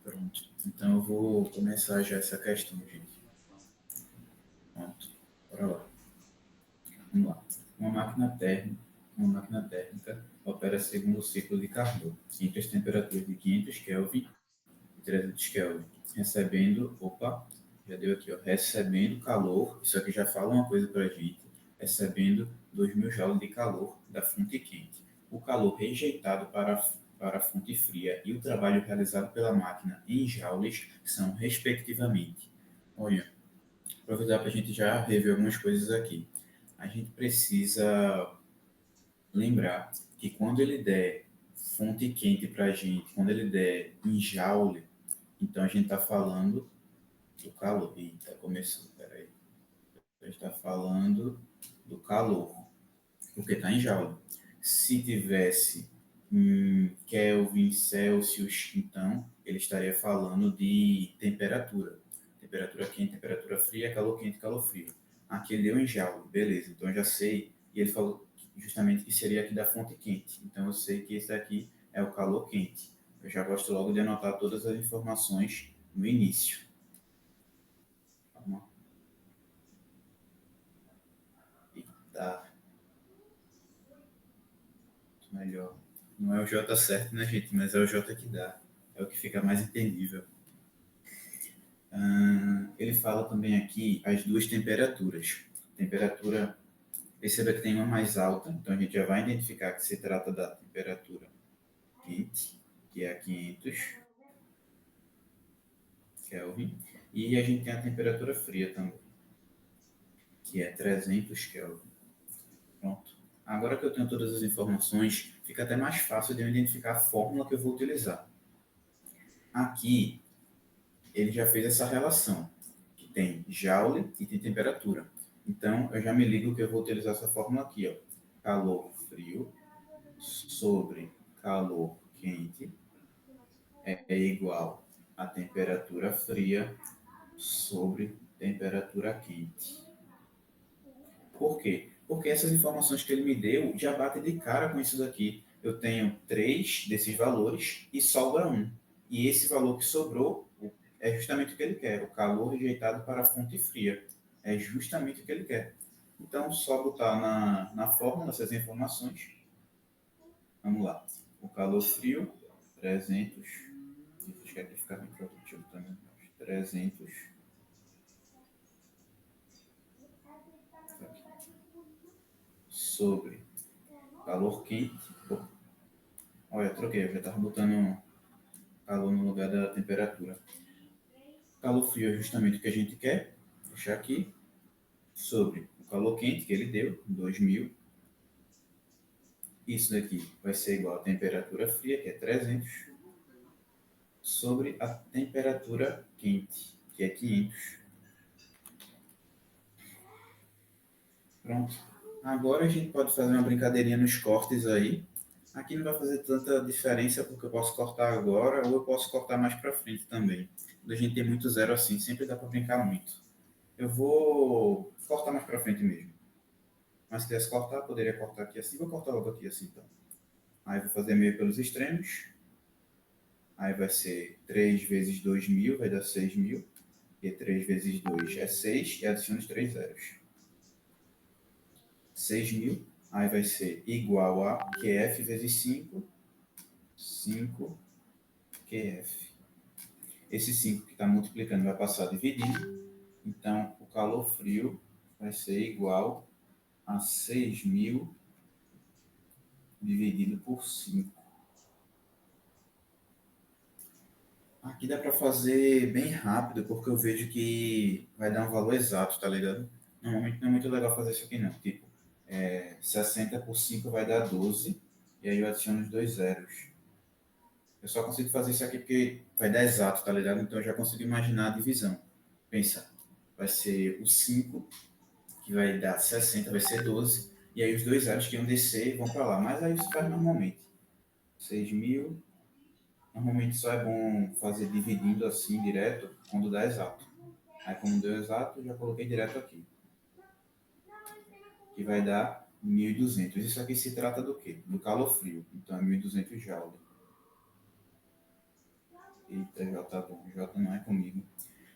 Pronto. Então eu vou começar já essa questão, gente. Pronto. Bora lá. Vamos lá. Uma máquina térmica opera segundo o ciclo de Carnot, entre as temperaturas de 500 Kelvin e 300 Kelvin, já deu aqui, ó, recebendo calor, isso aqui já fala uma coisa para a gente, recebendo 2.000 joules de calor da fonte quente. O calor rejeitado para a fonte fria e o trabalho realizado pela máquina em joules são, respectivamente. Olha, aproveitar para a gente já rever algumas coisas aqui. A gente precisa lembrar que quando ele der fonte quente para a gente, quando ele der em joule, então a gente está falando do calor. Eita, começou, peraí. A gente está falando do calor, porque está em joule. Se tivesse Kelvin, Celsius, então ele estaria falando de temperatura. Temperatura quente, temperatura fria, calor quente, calor frio. Aqui ele deu em joule, beleza, então eu já sei. E ele falou justamente que seria aqui da fonte quente. Então eu sei que esse aqui é o calor quente. Eu já gosto logo de anotar todas as informações no início. Vamos lá. Eita, melhor. Não é o J certo, né, gente? Mas é o J que dá. É o que fica mais entendível. Ele fala também aqui as duas temperaturas. Temperatura, perceba que tem uma mais alta, então a gente já vai identificar que se trata da temperatura quente, que é a 500 Kelvin, e a gente tem a temperatura fria também, que é 300 Kelvin. Pronto. Agora que eu tenho todas as informações, fica até mais fácil de eu identificar a fórmula que eu vou utilizar. Aqui, ele já fez essa relação, que tem joule e tem temperatura. Então, eu já me ligo que eu vou utilizar essa fórmula aqui, ó. Calor frio sobre calor quente é igual a temperatura fria sobre temperatura quente. Por quê? Porque essas informações que ele me deu já batem de cara com isso daqui. Eu tenho 3 desses valores e sobra um. E esse valor que sobrou é justamente o que ele quer, o calor rejeitado para a fonte fria. É justamente o que ele quer. Então, só botar na fórmula essas informações. Vamos lá. O calor frio, 300. Acho que aqui fica bem produtivo também. 300. Sobre calor quente. Olha, troquei. Eu já estava botando calor no lugar da temperatura. Calor frio é justamente o que a gente quer. Vou deixar aqui. Sobre o calor quente que ele deu, 2.000. Isso daqui vai ser igual à temperatura fria, que é 300, sobre a temperatura quente, que é 500. Pronto. Agora a gente pode fazer uma brincadeirinha nos cortes aí. Aqui não vai fazer tanta diferença porque eu posso cortar agora ou eu posso cortar mais para frente também. Quando a gente tem muito zero assim, sempre dá para brincar muito. Eu vou cortar mais para frente mesmo. Mas se quisesse cortar, poderia cortar aqui assim. Vou cortar logo aqui assim então. Aí vou fazer meio pelos extremos. Aí vai ser 3 vezes 2.000, vai dar 6.000. E 3 vezes 2 é 6 e adiciono os 3 zeros. 6.000. Aí vai ser igual a QF vezes 5. 5 QF. Esse 5 que está multiplicando vai passar dividindo. Então, o calor frio vai ser igual a 6.000 dividido por 5. Aqui dá para fazer bem rápido, porque eu vejo que vai dar um valor exato, tá ligado? Normalmente não é muito legal fazer isso aqui não. Tipo, 60 por 5 vai dar 12, e aí eu adiciono os 2 zeros. Eu só consigo fazer isso aqui porque vai dar exato, tá ligado? Então eu já consigo imaginar a divisão. Pensa, vai ser o 5, que vai dar 60, vai ser 12, e aí os 2 zeros que iam descer vão para lá. Mas aí você faz normalmente. 6.000. Normalmente só é bom fazer dividindo assim direto quando dá exato. Aí como deu exato, já coloquei direto aqui. Que vai dar 1.200. Isso aqui se trata do quê? Do calor frio. Então é 1.200 joules. Eita, J tá bom. J não é comigo.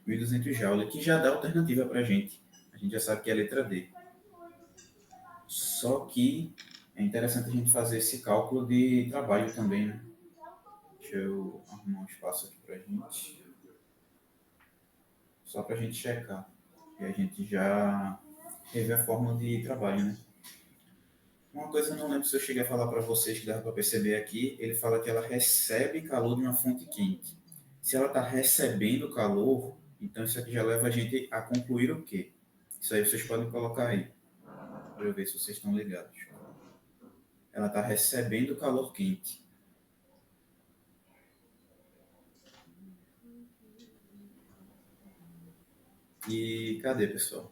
1.200 joules, que já dá alternativa para a gente. A gente já sabe que é a letra D. Só que é interessante a gente fazer esse cálculo de trabalho também, né? Deixa eu arrumar um espaço aqui para a gente. Só para a gente checar. E a gente já teve a fórmula de trabalho, né? Uma coisa eu não lembro se eu cheguei a falar para vocês que dava para perceber aqui, ele fala que ela recebe calor de uma fonte quente. Se ela está recebendo calor, então isso aqui já leva a gente a concluir o quê? Isso aí vocês podem colocar aí, para eu ver se vocês estão ligados. Ela está recebendo calor quente. E cadê, pessoal?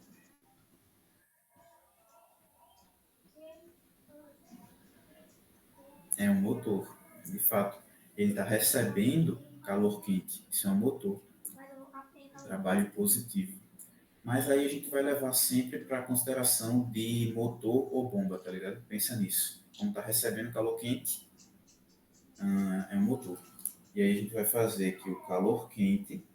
É um motor, de fato. Ele está recebendo calor quente. Isso é um motor. Trabalho positivo. Mas aí a gente vai levar sempre para a consideração de motor ou bomba, tá ligado? Pensa nisso. Como está recebendo calor quente, é um motor. E aí a gente vai fazer que o calor quente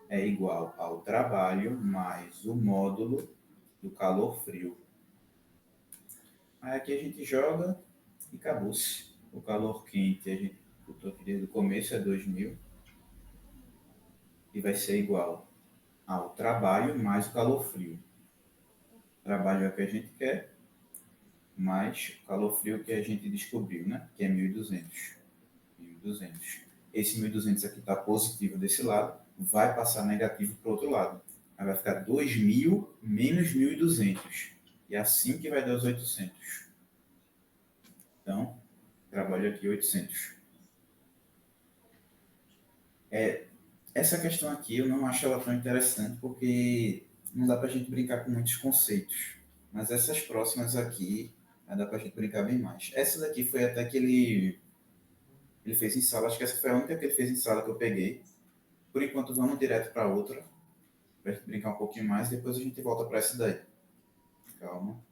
é igual ao trabalho mais o módulo do calor frio. Aí aqui a gente joga e acabou-se. O calor quente, a gente botou aqui desde o começo, é 2.000. E vai ser igual ao trabalho mais o calor frio. O trabalho é o que a gente quer, mais o calor frio que a gente descobriu, né? Que é 1.200. 1.200. Esse 1.200 aqui está positivo desse lado, vai passar negativo para o outro lado. Aí vai ficar 2.000 menos 1.200. E é assim que vai dar os 800. Então, trabalho aqui 800. Essa questão aqui eu não acho ela tão interessante porque não dá para a gente brincar com muitos conceitos. Mas essas próximas aqui, dá para a gente brincar bem mais. Essa daqui foi até que ele fez em sala. Acho que essa foi a única que ele fez em sala que eu peguei. Por enquanto, vamos direto para outra, para a gente brincar um pouquinho mais. Depois a gente volta para essa daí. Calma.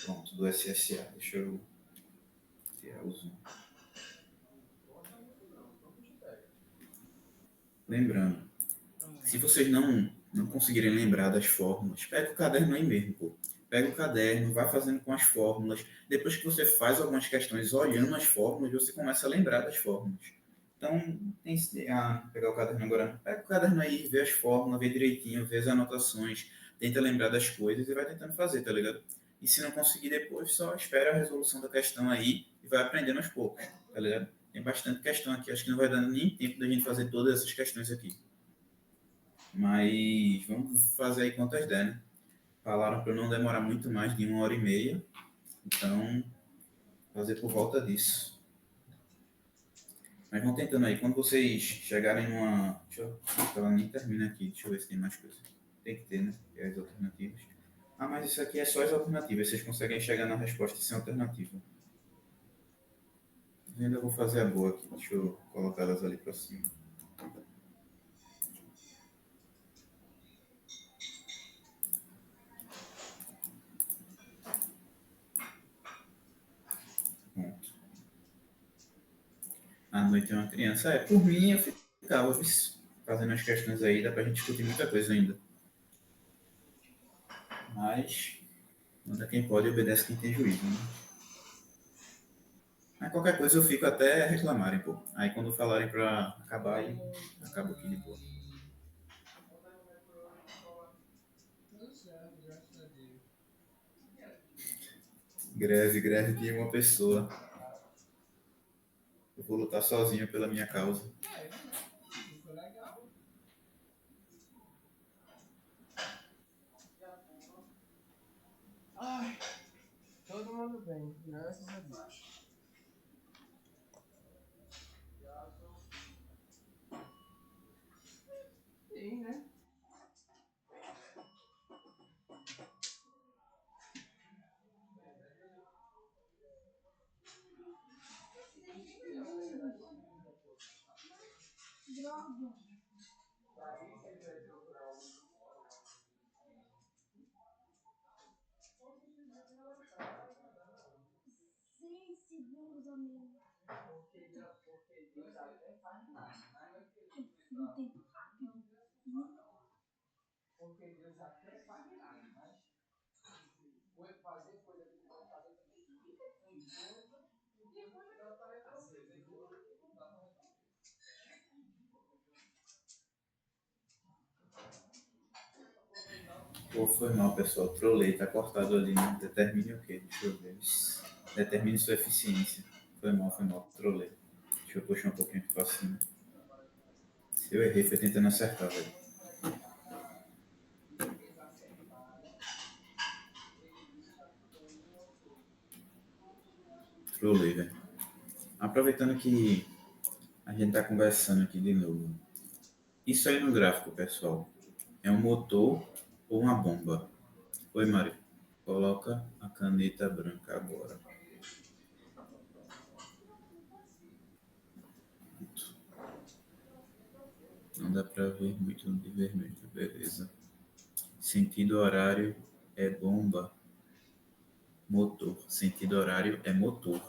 Pronto, do SSA. Deixa eu tirar o zoom. Lembrando, se vocês não conseguirem lembrar das fórmulas, pega o caderno aí mesmo, pô. Pega o caderno, vai fazendo com as fórmulas. Depois que você faz algumas questões olhando as fórmulas, você começa a lembrar das fórmulas. Então, tem que pegar o caderno agora. Pega o caderno aí, vê as fórmulas, vê direitinho, vê as anotações, tenta lembrar das coisas e vai tentando fazer, tá ligado? E se não conseguir depois, só espera a resolução da questão aí e vai aprendendo aos poucos, tá ligado? Tem bastante questão aqui, acho que não vai dar nem tempo da gente fazer todas essas questões aqui. Mas vamos fazer aí quantas der, né? Falaram para eu não demorar muito mais de 1 hora e meia, então fazer por volta disso. Mas vão tentando aí. Quando vocês chegarem numa. Deixa eu. Ela nem termina aqui. Deixa eu ver se tem mais coisa. Tem que ter, né? Que é as alternativas. Ah, mas isso aqui é só as alternativas. Vocês conseguem chegar na resposta sem alternativa. Eu ainda vou fazer a boa aqui. Deixa eu colocar elas ali para cima. Pronto. À noite é uma criança. É, por mim eu ficava fazendo as questões aí. Dá pra gente discutir muita coisa ainda. Mas manda quem pode e obedece quem tem juízo, né? Mas qualquer coisa eu fico até reclamarem, pô. Aí quando falarem pra acabar, aí acaba aqui de boa. Greve de uma pessoa. Eu vou lutar sozinho pela minha causa. Ai, todo mundo bem, graças a Deus. Sim, né? Porque Deus até faz milagre, mas porque Deus até faz milagre, mas fazer coisa que pode fazer também tem coisa que Deus não dá para resolver, tem coisa que não dá para resolver. Pô, foi mal, pessoal. Trolei, tá cortado ali. Né? Determine o quê? Deixa eu ver. Determine sua eficiência. Foi mal. Trolei. Deixa eu puxar um pouquinho aqui pra cima. Se eu errei, foi tentando acertar, velho. Trolei, velho. Aproveitando que a gente tá conversando aqui de novo. Isso aí no gráfico, pessoal, é um motor ou uma bomba? Oi, Mário. Coloca a caneta branca agora. Não dá pra ver muito de vermelho, beleza. Sentido horário é bomba. Motor. Sentido horário é motor.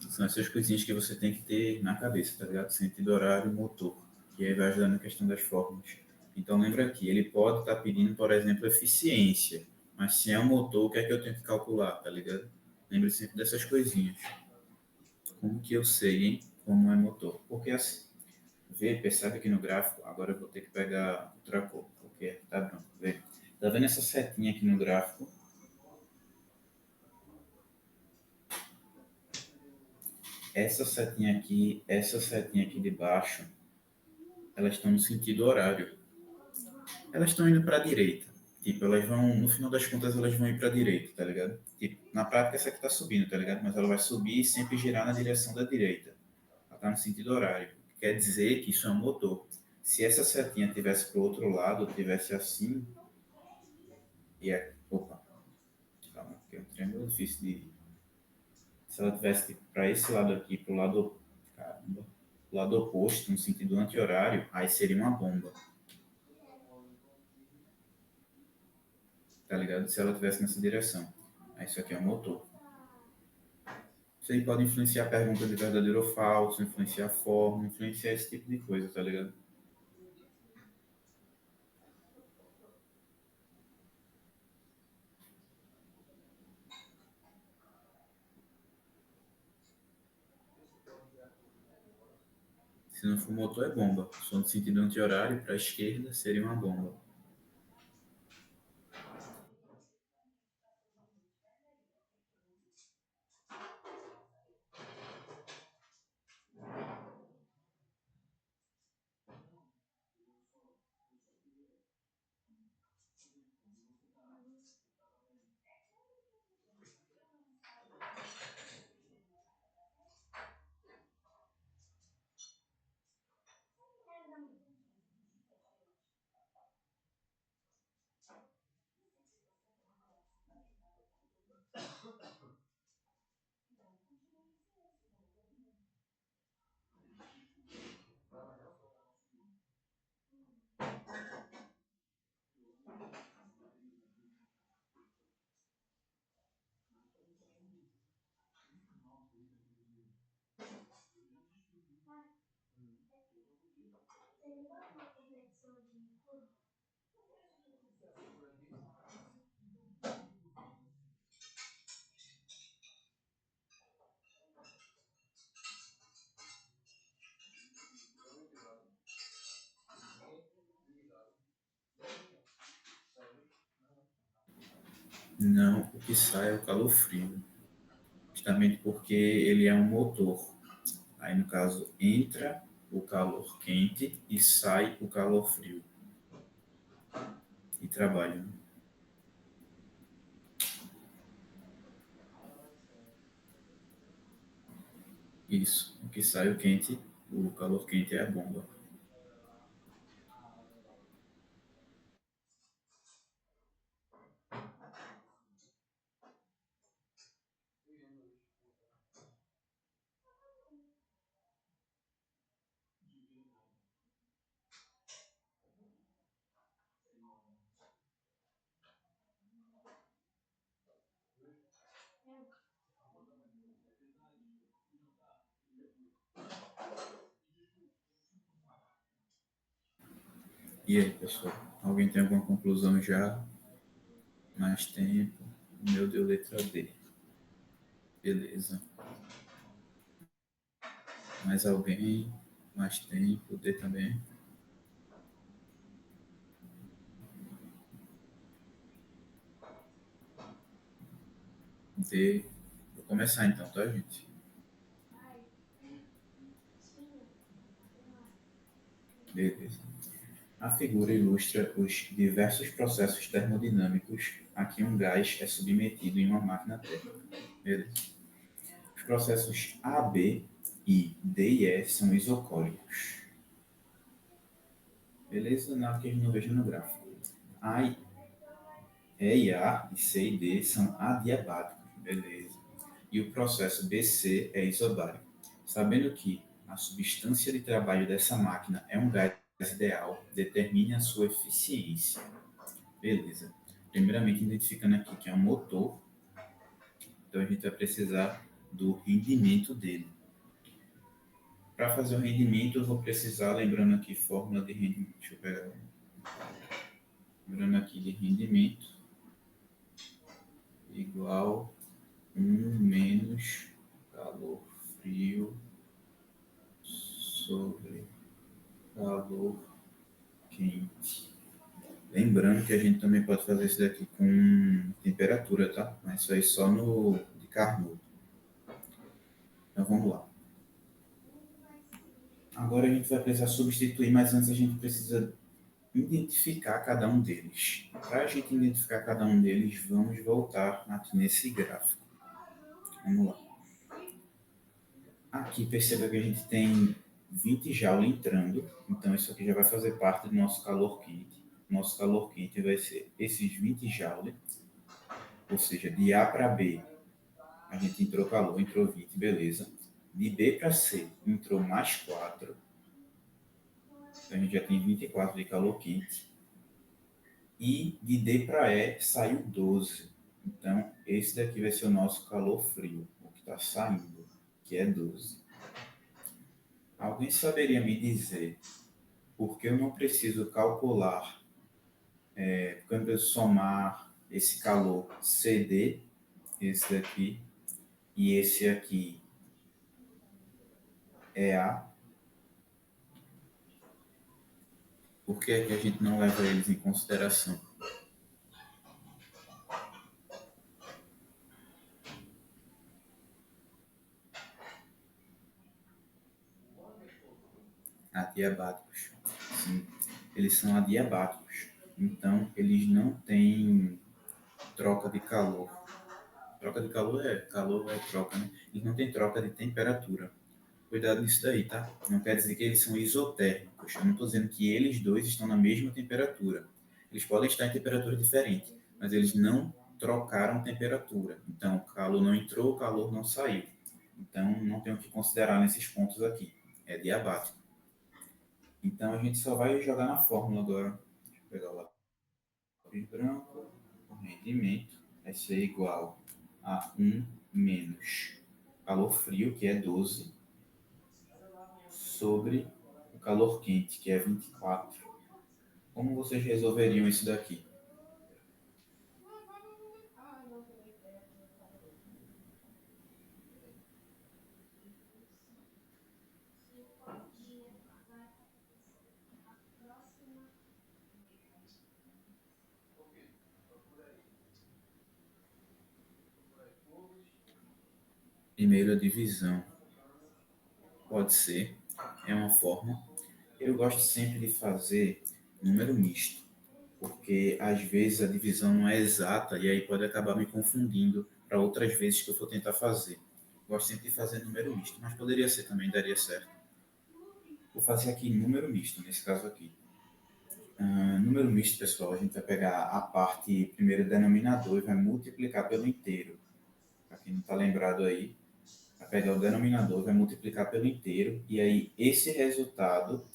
São essas coisinhas que você tem que ter na cabeça, tá ligado? Sentido horário, motor. Que aí vai ajudar na questão das fórmulas. Então lembra aqui, ele pode estar pedindo, por exemplo, eficiência. Mas se é um motor, o que é que eu tenho que calcular, tá ligado? Lembre sempre dessas coisinhas. Como que eu sei, hein? Como é motor? Porque assim, vê, percebe aqui no gráfico, agora eu vou ter que pegar outra cor, porque tá branco. Vê. Tá vendo essa setinha aqui no gráfico? Essa setinha aqui de baixo, elas estão no sentido horário. Elas estão indo para a direita. Tipo, elas vão, no final das contas, elas vão ir para a direita, tá ligado? Tipo, na prática, essa aqui tá subindo, tá ligado? Mas ela vai subir e sempre girar na direção da direita. Ela tá no sentido horário. Quer dizer que isso é um motor. Se essa setinha tivesse pro outro lado, tivesse assim, ia. Opa, calma, que é um triângulo difícil de. Se ela tivesse tipo, para esse lado aqui, pro lado. Caramba. Lado oposto, no sentido anti-horário, aí seria uma bomba. Tá ligado? Se ela tivesse nessa direção. Aí isso aqui é um motor. Isso aí pode influenciar a pergunta de verdadeiro ou falso, influenciar a forma, influenciar esse tipo de coisa, tá ligado? Se não for motor, é bomba. Se for no sentido anti-horário, para a esquerda, seria uma bomba. Não, o que sai é o calor frio. Justamente porque ele é um motor. Aí, no caso, entra o calor quente e sai o calor frio. E trabalha. Né? Isso. O que sai o quente, o calor quente é a bomba. E aí, pessoal? Alguém tem alguma conclusão já? Mais tempo? O meu deu letra D. Beleza. Mais alguém? Mais tempo? D também? D. Vou começar então, tá, gente? Beleza. A figura ilustra os diversos processos termodinâmicos a que um gás é submetido em uma máquina térmica. Beleza. Os processos A, B, I, D e E são isocólicos. Beleza? Nada que a gente não veja no gráfico. A, E e A, e C e D são adiabáticos. Beleza. E o processo BC é isobárico. Sabendo que a substância de trabalho dessa máquina é um gás ideal, determine a sua eficiência. Beleza. Primeiramente, identificando aqui que é um motor, então a gente vai precisar do rendimento dele. Para fazer o rendimento, eu vou precisar, lembrando aqui, fórmula de rendimento. Deixa eu pegar. Lembrando aqui de rendimento igual 1 menos calor frio sobre calor quente. Lembrando que a gente também pode fazer isso daqui com temperatura, tá? Mas isso aí só no de Carnot. Então vamos lá. Agora a gente vai precisar substituir, mas antes a gente precisa identificar cada um deles. Para a gente identificar cada um deles, vamos voltar aqui nesse gráfico. Vamos lá. Aqui perceba que a gente tem 20 Joule entrando, então isso aqui já vai fazer parte do nosso calor quente. Nosso calor quente vai ser esses 20 Joule, ou seja, de A para B, a gente entrou calor, entrou 20, beleza. De B para C, entrou mais 4, então a gente já tem 24 de calor quente. E de D para E saiu 12. Então, esse daqui vai ser o nosso calor frio, o que está saindo, que é 12. Alguém saberia me dizer por que eu não preciso calcular, quando eu somar esse calor CD, esse daqui, e esse aqui é A? Por que é que a gente não leva eles em consideração? Adiabáticos. Sim, eles são adiabáticos. Então, eles não têm troca de calor. Troca de calor é troca, né? Eles não têm troca de temperatura. Cuidado nisso daí, tá? Não quer dizer que eles são isotérmicos. Eu não estou dizendo que eles dois estão na mesma temperatura. Eles podem estar em temperatura diferente, mas eles não trocaram temperatura. Então, o calor não entrou, o calor não saiu. Então, não tem o que considerar nesses pontos aqui. É diabático. Então, a gente só vai jogar na fórmula agora. Deixa eu pegar o lápis branco. O rendimento vai ser igual a 1 menos calor frio, que é 12, sobre o calor quente, que é 24. Como vocês resolveriam isso daqui? Primeira divisão. Pode ser. É uma forma. Eu gosto sempre de fazer número misto, porque às vezes a divisão não é exata e aí pode acabar me confundindo para outras vezes que eu for tentar fazer. Gosto sempre de fazer número misto, mas poderia ser também, daria certo. Vou fazer aqui número misto, nesse caso aqui. Número misto, pessoal, a gente vai pegar a parte primeiro denominador e vai multiplicar pelo inteiro. Para quem não está lembrado aí, vai pegar o denominador, vai multiplicar pelo inteiro, e aí esse resultado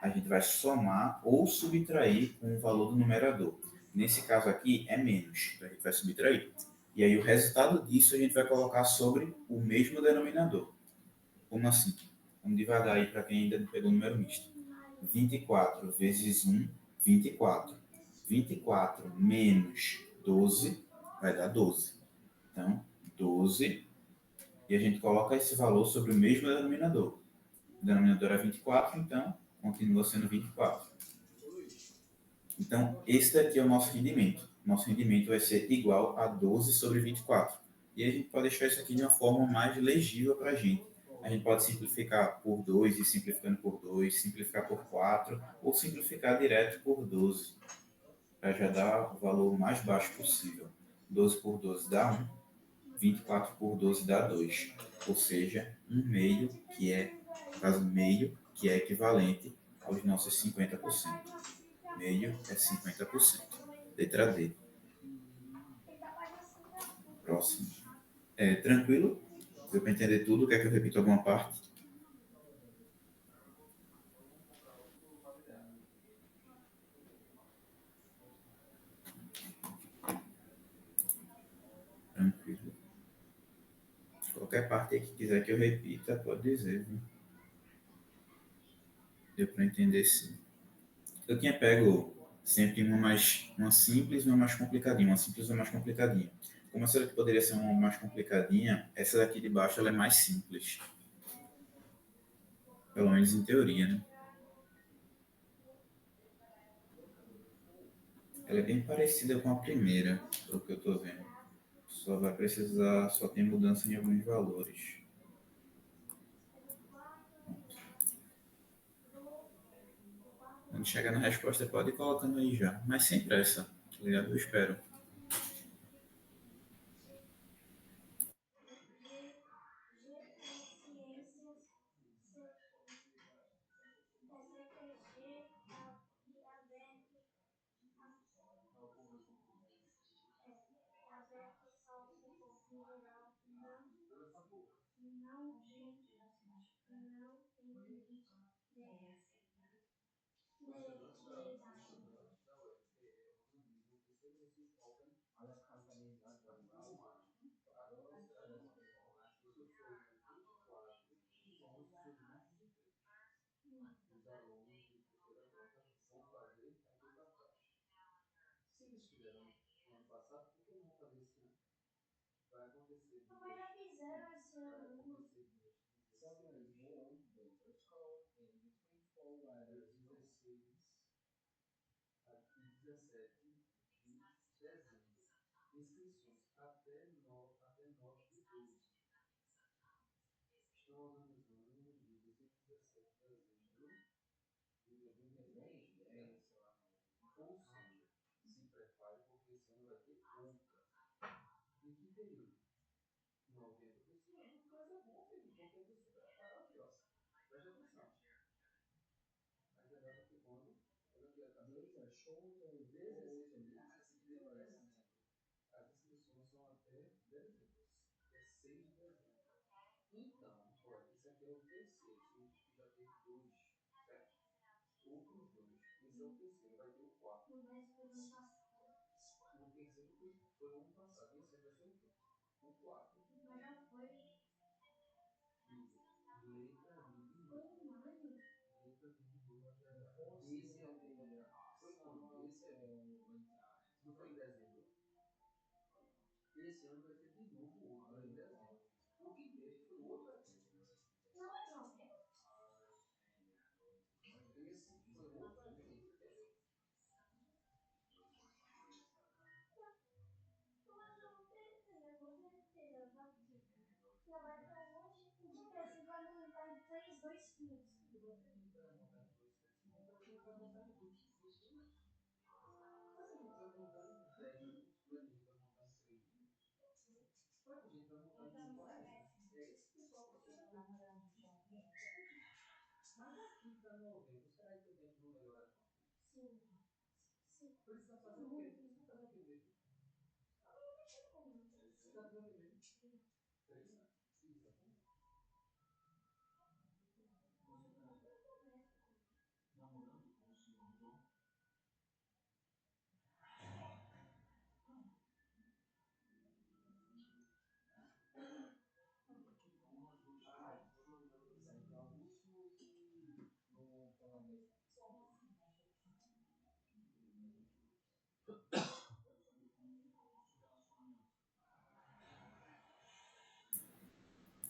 a gente vai somar ou subtrair com o valor do numerador. Nesse caso aqui é menos, então a gente vai subtrair. E aí o resultado disso a gente vai colocar sobre o mesmo denominador. Como assim? Vamos devagar aí para quem ainda não pegou o número misto. 24 vezes 1 24. 24 menos 12 vai dar 12. Então, 12. E a gente coloca esse valor sobre o mesmo denominador. O denominador é 24, então continua sendo 24. Então, esse daqui é o nosso rendimento. Nosso rendimento vai ser igual a 12 sobre 24. E a gente pode deixar isso aqui de uma forma mais legível para a gente. A gente pode simplificar por 2 e simplificando por 2, simplificar por 4 ou simplificar direto por 12, para já dar o valor mais baixo possível. 12 por 12 dá 1, 24 por 12 dá 2. Ou seja, um meio, que é, no caso, meio, que é equivalente aos nossos 50%. Meio é 50%. Letra D. Próximo. Tranquilo? Deu para entender tudo? Quer que eu repita alguma parte? Tranquilo. Qualquer parte aí que quiser que eu repita, pode dizer. Viu? Deu para entender sim. Eu tinha pego sempre uma simples e uma mais complicadinha. Uma simples e uma mais complicadinha. Como essa daqui poderia ser uma mais complicadinha, essa daqui de baixo ela é mais simples. Pelo menos em teoria, né? Ela é bem parecida com a primeira, pelo que eu estou vendo. Só tem mudança em alguns valores. Quando chegar na resposta, pode ir colocando aí já. Mas sem pressa, tá ligado? Eu espero.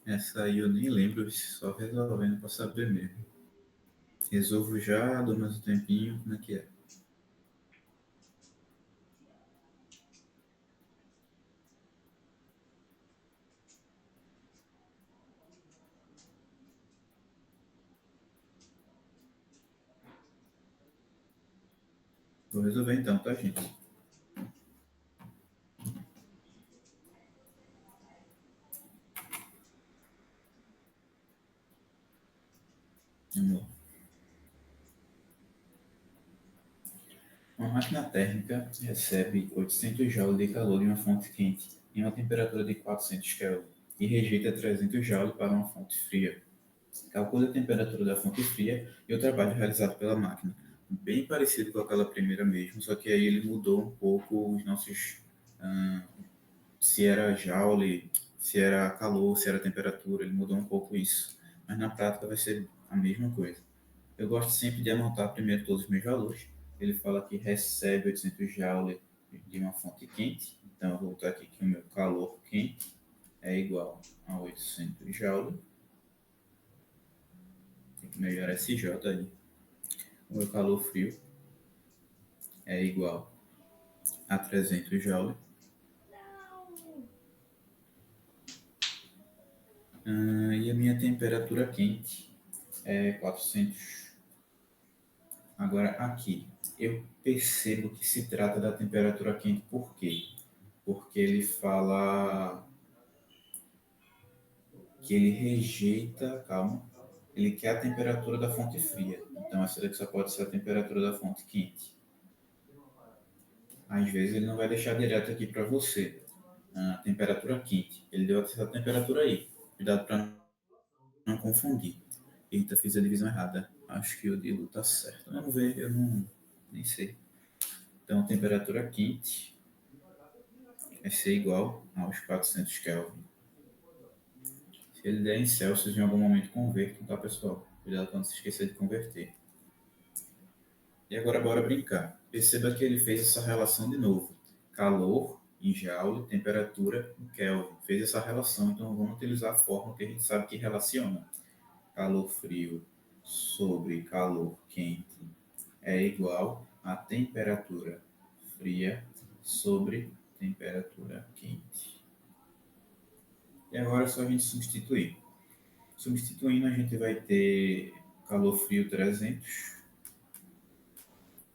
Essa aí eu nem lembro, só resolvendo para saber mesmo. Resolvo já, dou mais um tempinho, como é que é? Vou resolver então, tá, gente? Vamos lá. Uma máquina térmica recebe 800 joules de calor de uma fonte quente em uma temperatura de 400 Kelvin e rejeita 300 joules para uma fonte fria. Calcule a temperatura da fonte fria e o trabalho realizado pela máquina. Bem parecido com aquela primeira mesmo, só que aí ele mudou um pouco os nossos. ah, Se era joule, se era calor, se era temperatura, ele mudou um pouco isso. Mas na prática vai ser a mesma coisa. Eu gosto sempre de anotar primeiro todos os meus valores. Ele fala que recebe 800 joules de uma fonte quente. Então eu vou botar aqui que o meu calor quente é igual a 800 joules. Tem que melhorar esse J aí. O meu calor frio é igual a 300 joules. E a minha temperatura quente é 400. Agora aqui, eu percebo que se trata da temperatura quente, por quê? Porque ele fala que ele rejeita, calma, ele quer a temperatura da fonte fria. Então essa daqui só pode ser a temperatura da fonte quente. Às vezes ele não vai deixar direto aqui para você a temperatura quente. Ele deu essa temperatura aí. Cuidado para não confundir. Eita, fiz a divisão errada. Acho que o Dilo tá certo. Vamos ver, eu não nem sei. Então, temperatura quente vai ser igual aos 400 Kelvin. Se ele der em Celsius, em algum momento convertam, tá, pessoal? Cuidado para não se esquecer de converter. E agora, bora brincar. Perceba que ele fez essa relação de novo. Calor em Joule, temperatura em Kelvin. Fez essa relação, então vamos utilizar a fórmula que a gente sabe que relaciona. Calor frio sobre calor quente é igual a temperatura fria sobre temperatura quente. E agora é só a gente substituir. Substituindo, a gente vai ter calor frio 300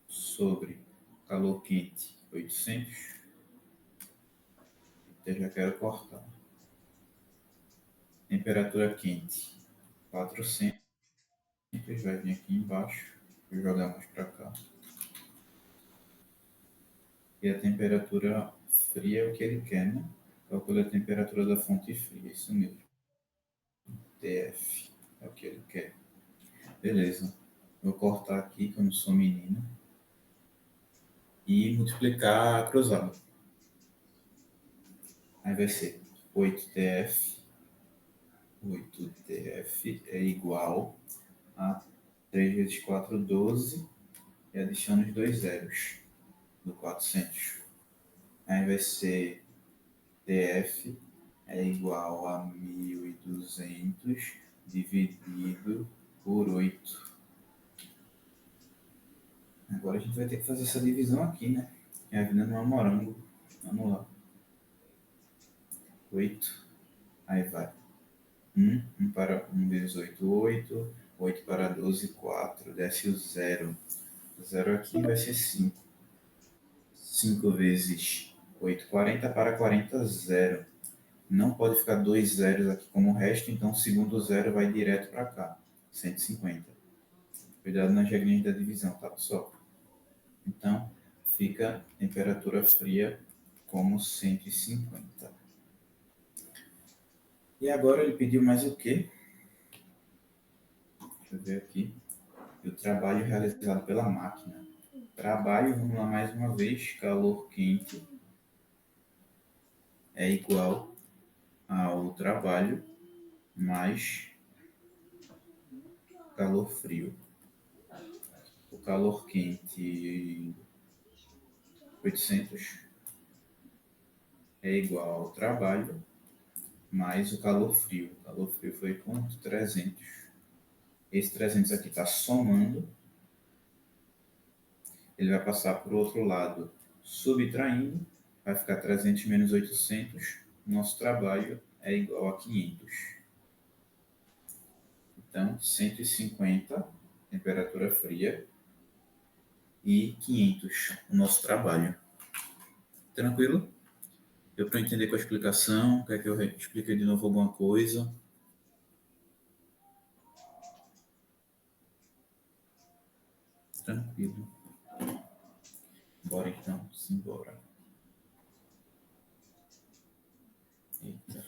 sobre calor quente 800. Eu já quero cortar. Temperatura quente 400. Vai vir aqui embaixo. Vou jogar mais para cá. E a temperatura fria é o que ele quer, né? Calcula a temperatura da fonte fria, isso mesmo. TF é o que ele quer. Beleza. Vou cortar aqui, que eu não sou menino. E multiplicar cruzado. Aí vai ser 8TF. 8TF é igual a 3 vezes 4, 12. E adiciona os dois zeros do 400. Aí vai ser TF é igual a 1.200 dividido por 8. Agora a gente vai ter que fazer essa divisão aqui, né? Que a vida não é um morango. Vamos lá. 8. Aí vai. 1 para 1 vezes 8, 8. 8 para 12, 4. Desce o 0. 0 aqui vai ser 5. 5 vezes 8, 40 para 40, 0. Não pode ficar dois zeros aqui como o resto, então o segundo zero vai direto para cá. 150. Cuidado nas regrinhas da divisão, tá, pessoal? Então, fica temperatura fria como 150. E agora ele pediu mais o quê? Deixa eu ver aqui. O trabalho realizado pela máquina. Trabalho, vamos lá mais uma vez, calor quente é igual ao trabalho mais calor frio. O calor quente 800 é igual ao trabalho mais o calor frio. O calor frio foi quanto? 300. Esse 300 aqui está somando, ele vai passar para o outro lado subtraindo, vai ficar 300 menos 800, nosso trabalho é igual a 500. Então, 150, temperatura fria, e 500, o nosso trabalho. Tranquilo? Deu para entender com a explicação? Quer que eu explique de novo alguma coisa? Tranquilo. Bora então, simbora. Eita,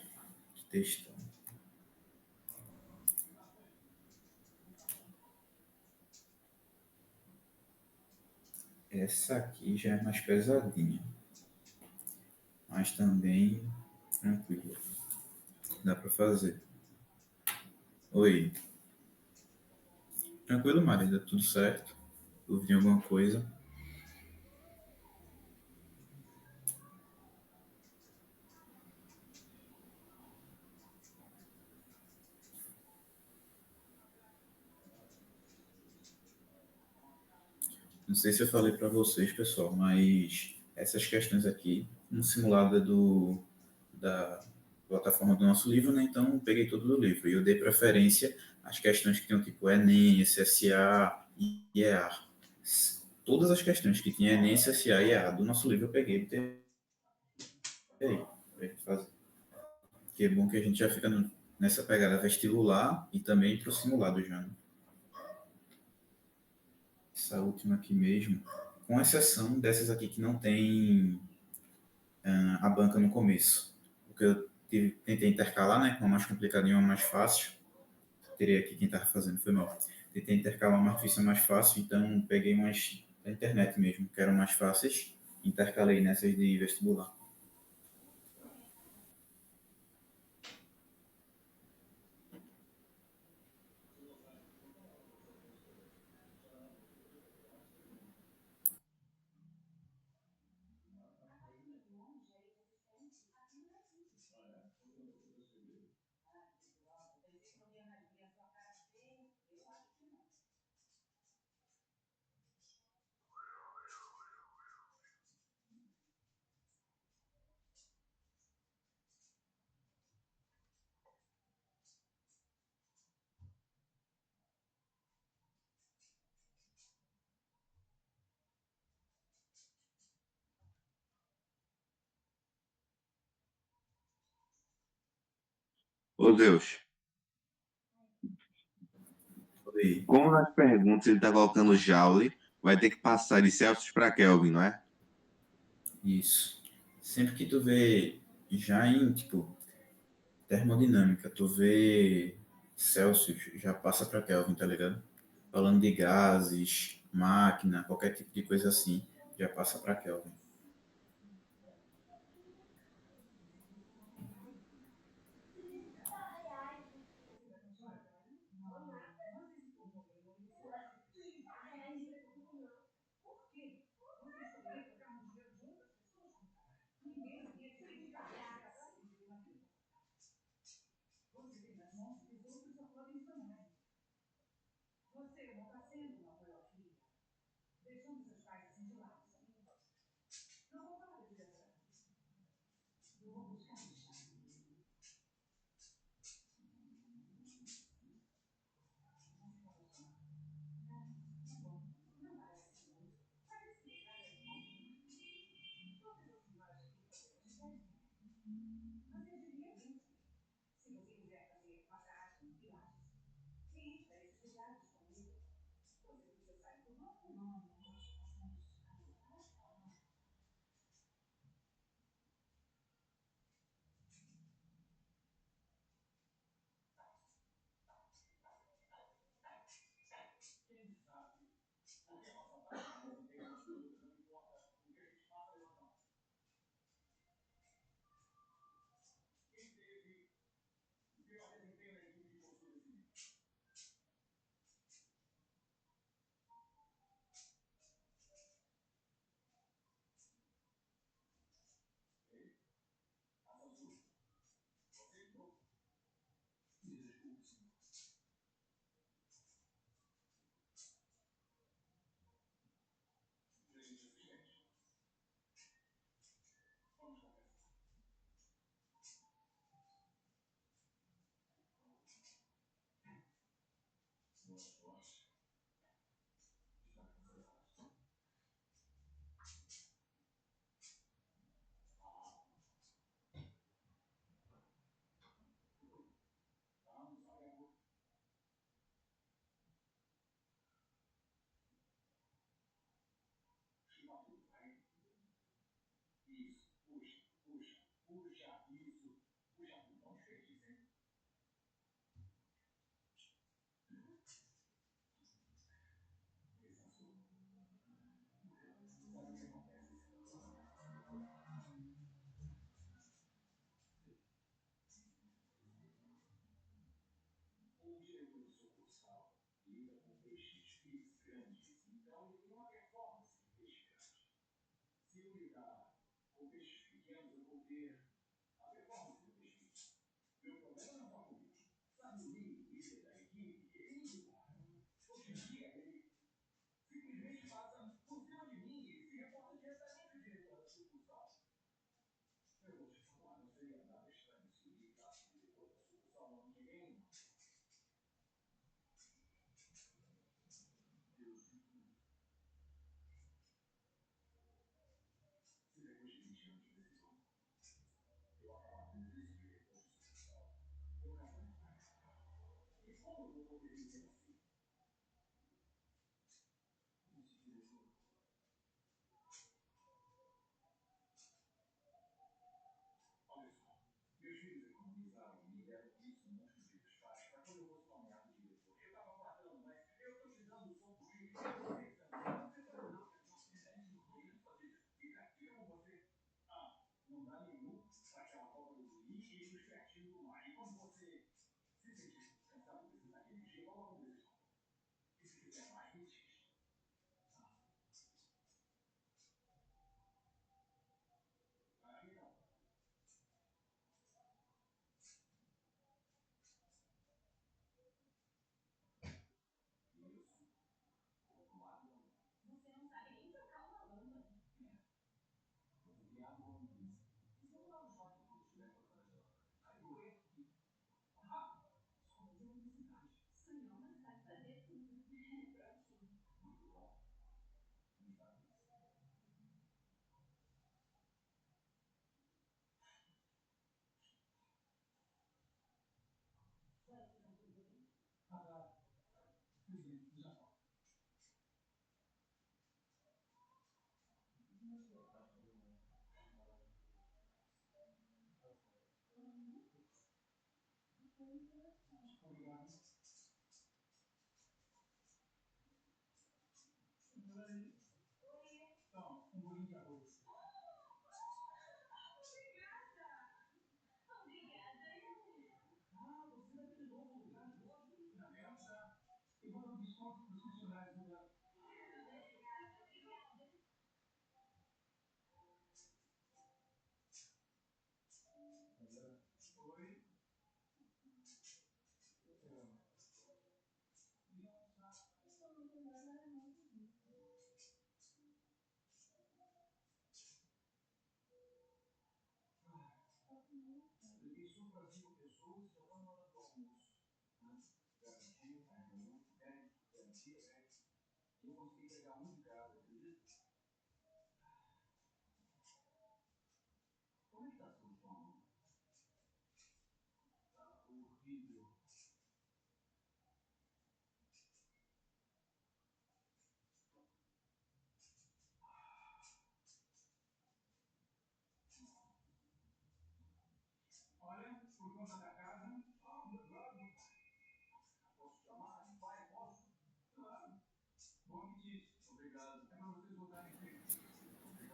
que textão. Essa aqui já é mais pesadinha, mas também tranquilo. Dá para fazer. Oi. Tranquilo, Maria? Dá tudo certo? Dúvida em alguma coisa? Não sei se eu falei para vocês, pessoal, mas essas questões aqui, no simulado da plataforma do nosso livro, né? Então, eu peguei tudo do livro e eu dei preferência às questões que tinham tipo Enem, SSA e EA. Todas as questões que tinham Enem, SSA e EA do nosso livro eu peguei e botei aí para gente fazer. Que é bom que a gente já fica nessa pegada vestibular e também para o simulado já. Né? Essa última aqui mesmo, com exceção dessas aqui que não tem a banca no começo. Porque eu tentei intercalar, né? Uma mais complicada e uma mais fácil. Teria aqui quem estava fazendo, foi mal. Tentei intercalar uma mais difícil e mais fácil, então peguei umas da internet mesmo, que eram mais fáceis, intercalei nessas de vestibular. Ô Deus, Foi como nas perguntas ele está colocando Joule, vai ter que passar de Celsius para Kelvin, não é? isso. Sempre que tu vê já em, tipo, termodinâmica, tu vê Celsius, já passa para Kelvin, tá ligado? Falando de gases, máquina, qualquer tipo de coisa assim, já passa para Kelvin.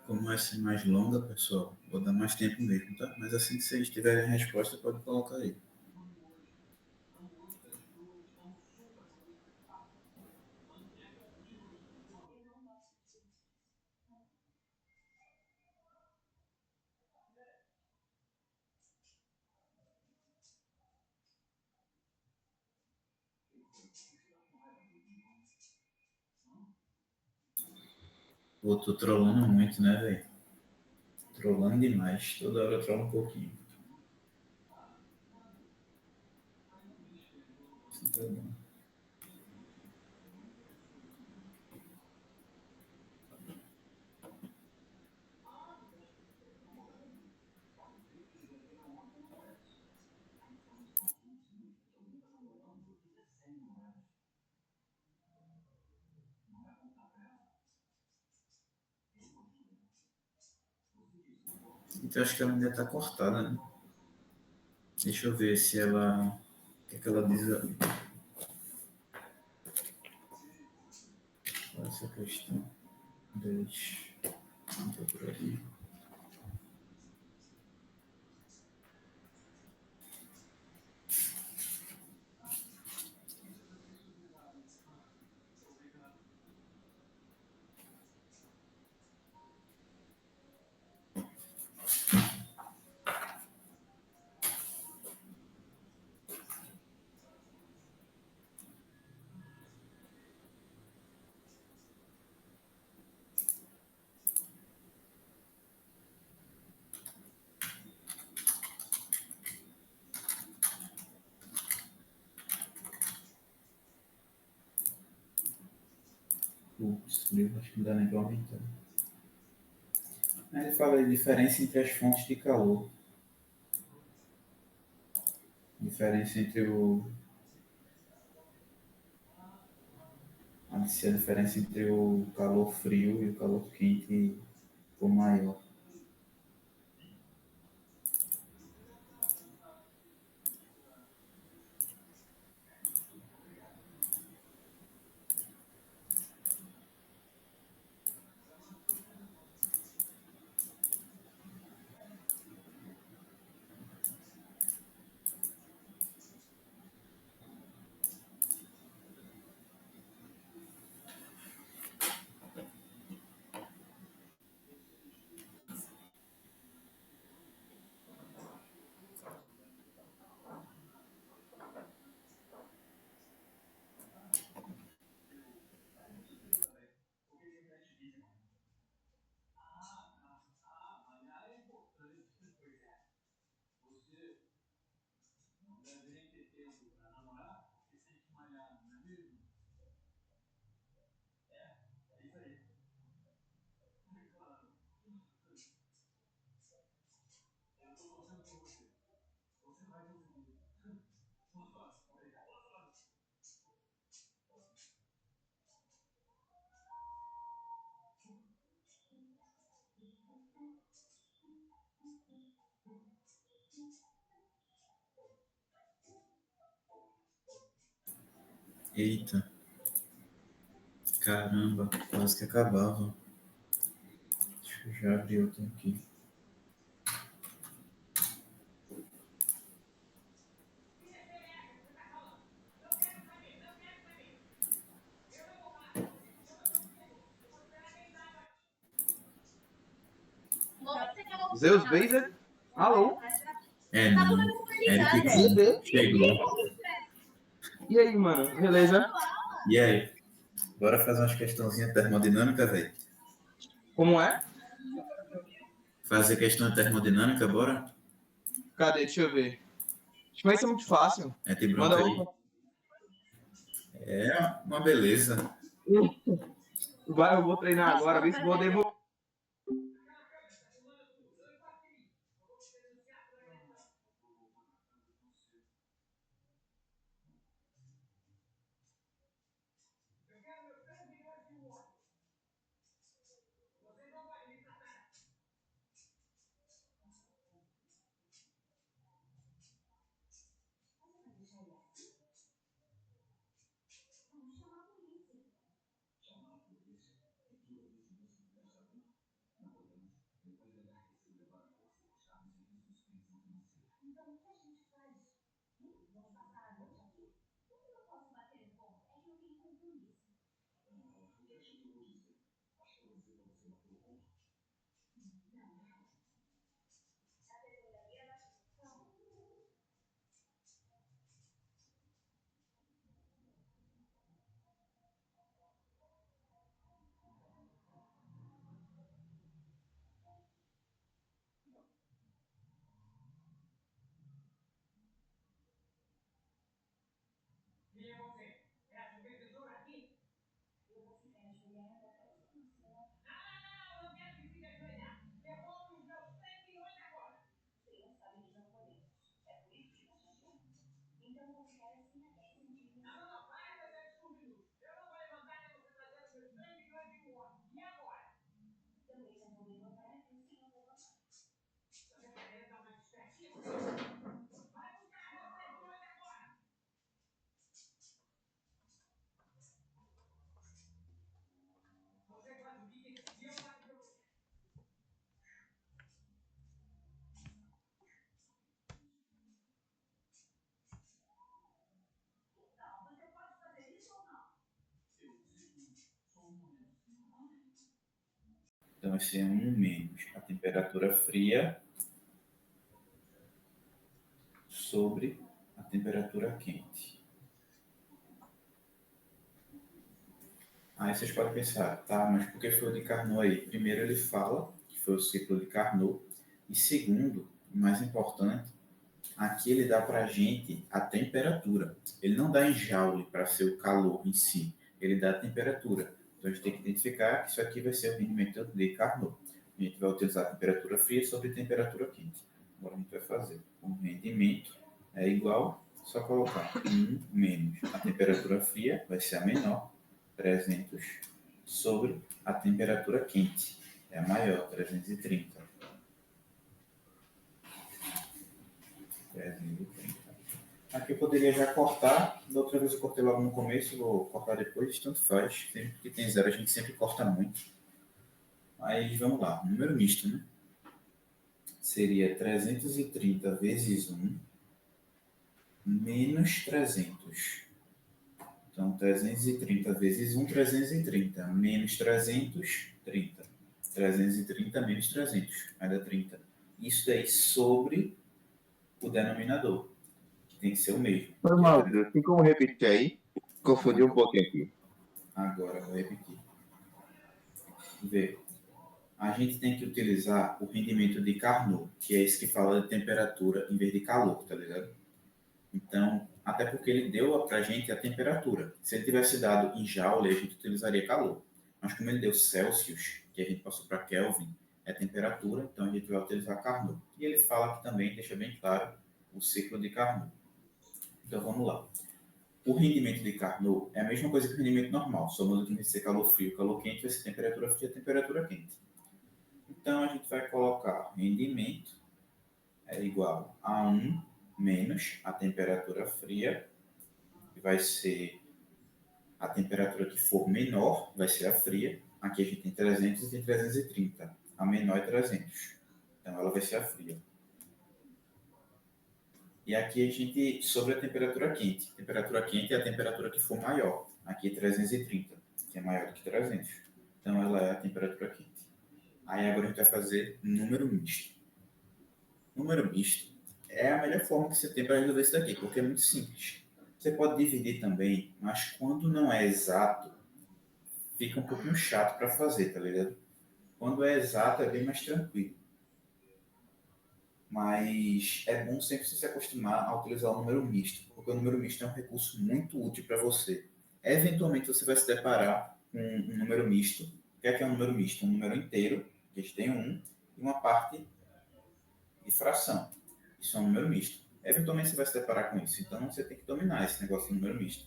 Como vai ser mais longa, pessoal, vou dar mais tempo mesmo, tá? Mas assim que vocês tiverem a resposta, pode colocar aí. Pô, tô trollando muito, né, velho? Trollando demais. Toda hora eu trollo um pouquinho. Isso não tá bom. Então acho que ela ainda tá cortada, né? Deixa eu ver se ela. O que é que ela diz ali? Qual é essa questão? Deixa. Não tô por aqui. Putz, livro acho que não dá nem pra aumentar. Aí ele fala a diferença entre as fontes de calor. Diferença entre o. Se a diferença entre o calor frio e o calor quente for maior. Eita, caramba, quase que acabava. Deixa eu já abrir outro aqui. Zeus Baser? Alô? É, não. Eric Bebê? chegou. E aí, mano? Beleza? E aí? Bora fazer umas questãozinhas termodinâmicas, velho? Como é? Fazer questão termodinâmica, bora? Cadê? Deixa eu ver. Acho que vai ser muito fácil. Mete bronca Manda aí. uma. É uma beleza. Vai, eu vou treinar agora, ver se vou devolver. Então vai ser 1 menos a temperatura fria sobre a temperatura quente. Aí vocês podem pensar, tá, mas por que foi o de Carnot aí? Primeiro ele fala que foi o ciclo de Carnot, e segundo, o mais importante, aqui ele dá para a gente a temperatura. Ele não dá em joule para ser o calor em si, ele dá a temperatura. Então a gente tem que identificar que isso aqui vai ser o rendimento de Carnot. A gente vai utilizar a temperatura fria sobre a temperatura quente. Agora a gente vai fazer o rendimento é igual, só colocar 1 menos a temperatura fria, vai ser a menor, 300, sobre a temperatura quente, é a maior, 330. 330. Aqui eu poderia já cortar, da outra vez eu cortei logo no começo, vou cortar depois, tanto faz. Sempre que tem zero a gente sempre corta muito. Aí vamos lá, número misto, né? Seria 330 vezes 1 menos 300. Então, 330 vezes 1, 330. Menos 300, 30. 330 menos 300, vai dar 30. Isso daí sobre o denominador, que tem que ser o mesmo. Foi mal, tem como repetir aí? Confundi um pouquinho aqui. Agora, vou repetir. Vê, a gente tem que utilizar o rendimento de Carnot, que é esse que fala de temperatura em vez de calor, tá ligado? Então, até porque ele deu pra gente a temperatura. Se ele tivesse dado em Joule, a gente utilizaria calor. Mas como ele deu Celsius, que a gente passou para Kelvin, é temperatura, então a gente vai utilizar Carnot. E ele fala aqui também, deixa bem claro, o ciclo de Carnot. Então vamos lá. O rendimento de Carnot é a mesma coisa que o rendimento normal, só muda que em vez de ser calor frio, calor quente, vai ser temperatura fria, temperatura quente. Então a gente vai colocar rendimento é igual a 1 menos a temperatura fria, que vai ser a temperatura que for menor, vai ser a fria. Aqui a gente tem 300 e tem 330. A menor é 300. Então ela vai ser a fria. E aqui a gente, sobre a temperatura quente. A temperatura quente é a temperatura que for maior. Aqui é 330, que é maior do que 300. Então ela é a temperatura quente. Aí agora a gente vai fazer número misto. Número misto é a melhor forma que você tem para resolver isso daqui, porque é muito simples. Você pode dividir também, mas quando não é exato, fica um pouquinho chato para fazer, tá ligado? Quando é exato, é bem mais tranquilo. Mas é bom sempre se acostumar a utilizar o número misto, porque o número misto é um recurso muito útil para você. Eventualmente você vai se deparar com um número misto. O que é um número misto? Um número inteiro, que a gente tem um, e uma parte de fração. Isso é um número misto. Eventualmente você vai se deparar com isso. Então você tem que dominar esse negócio do número misto.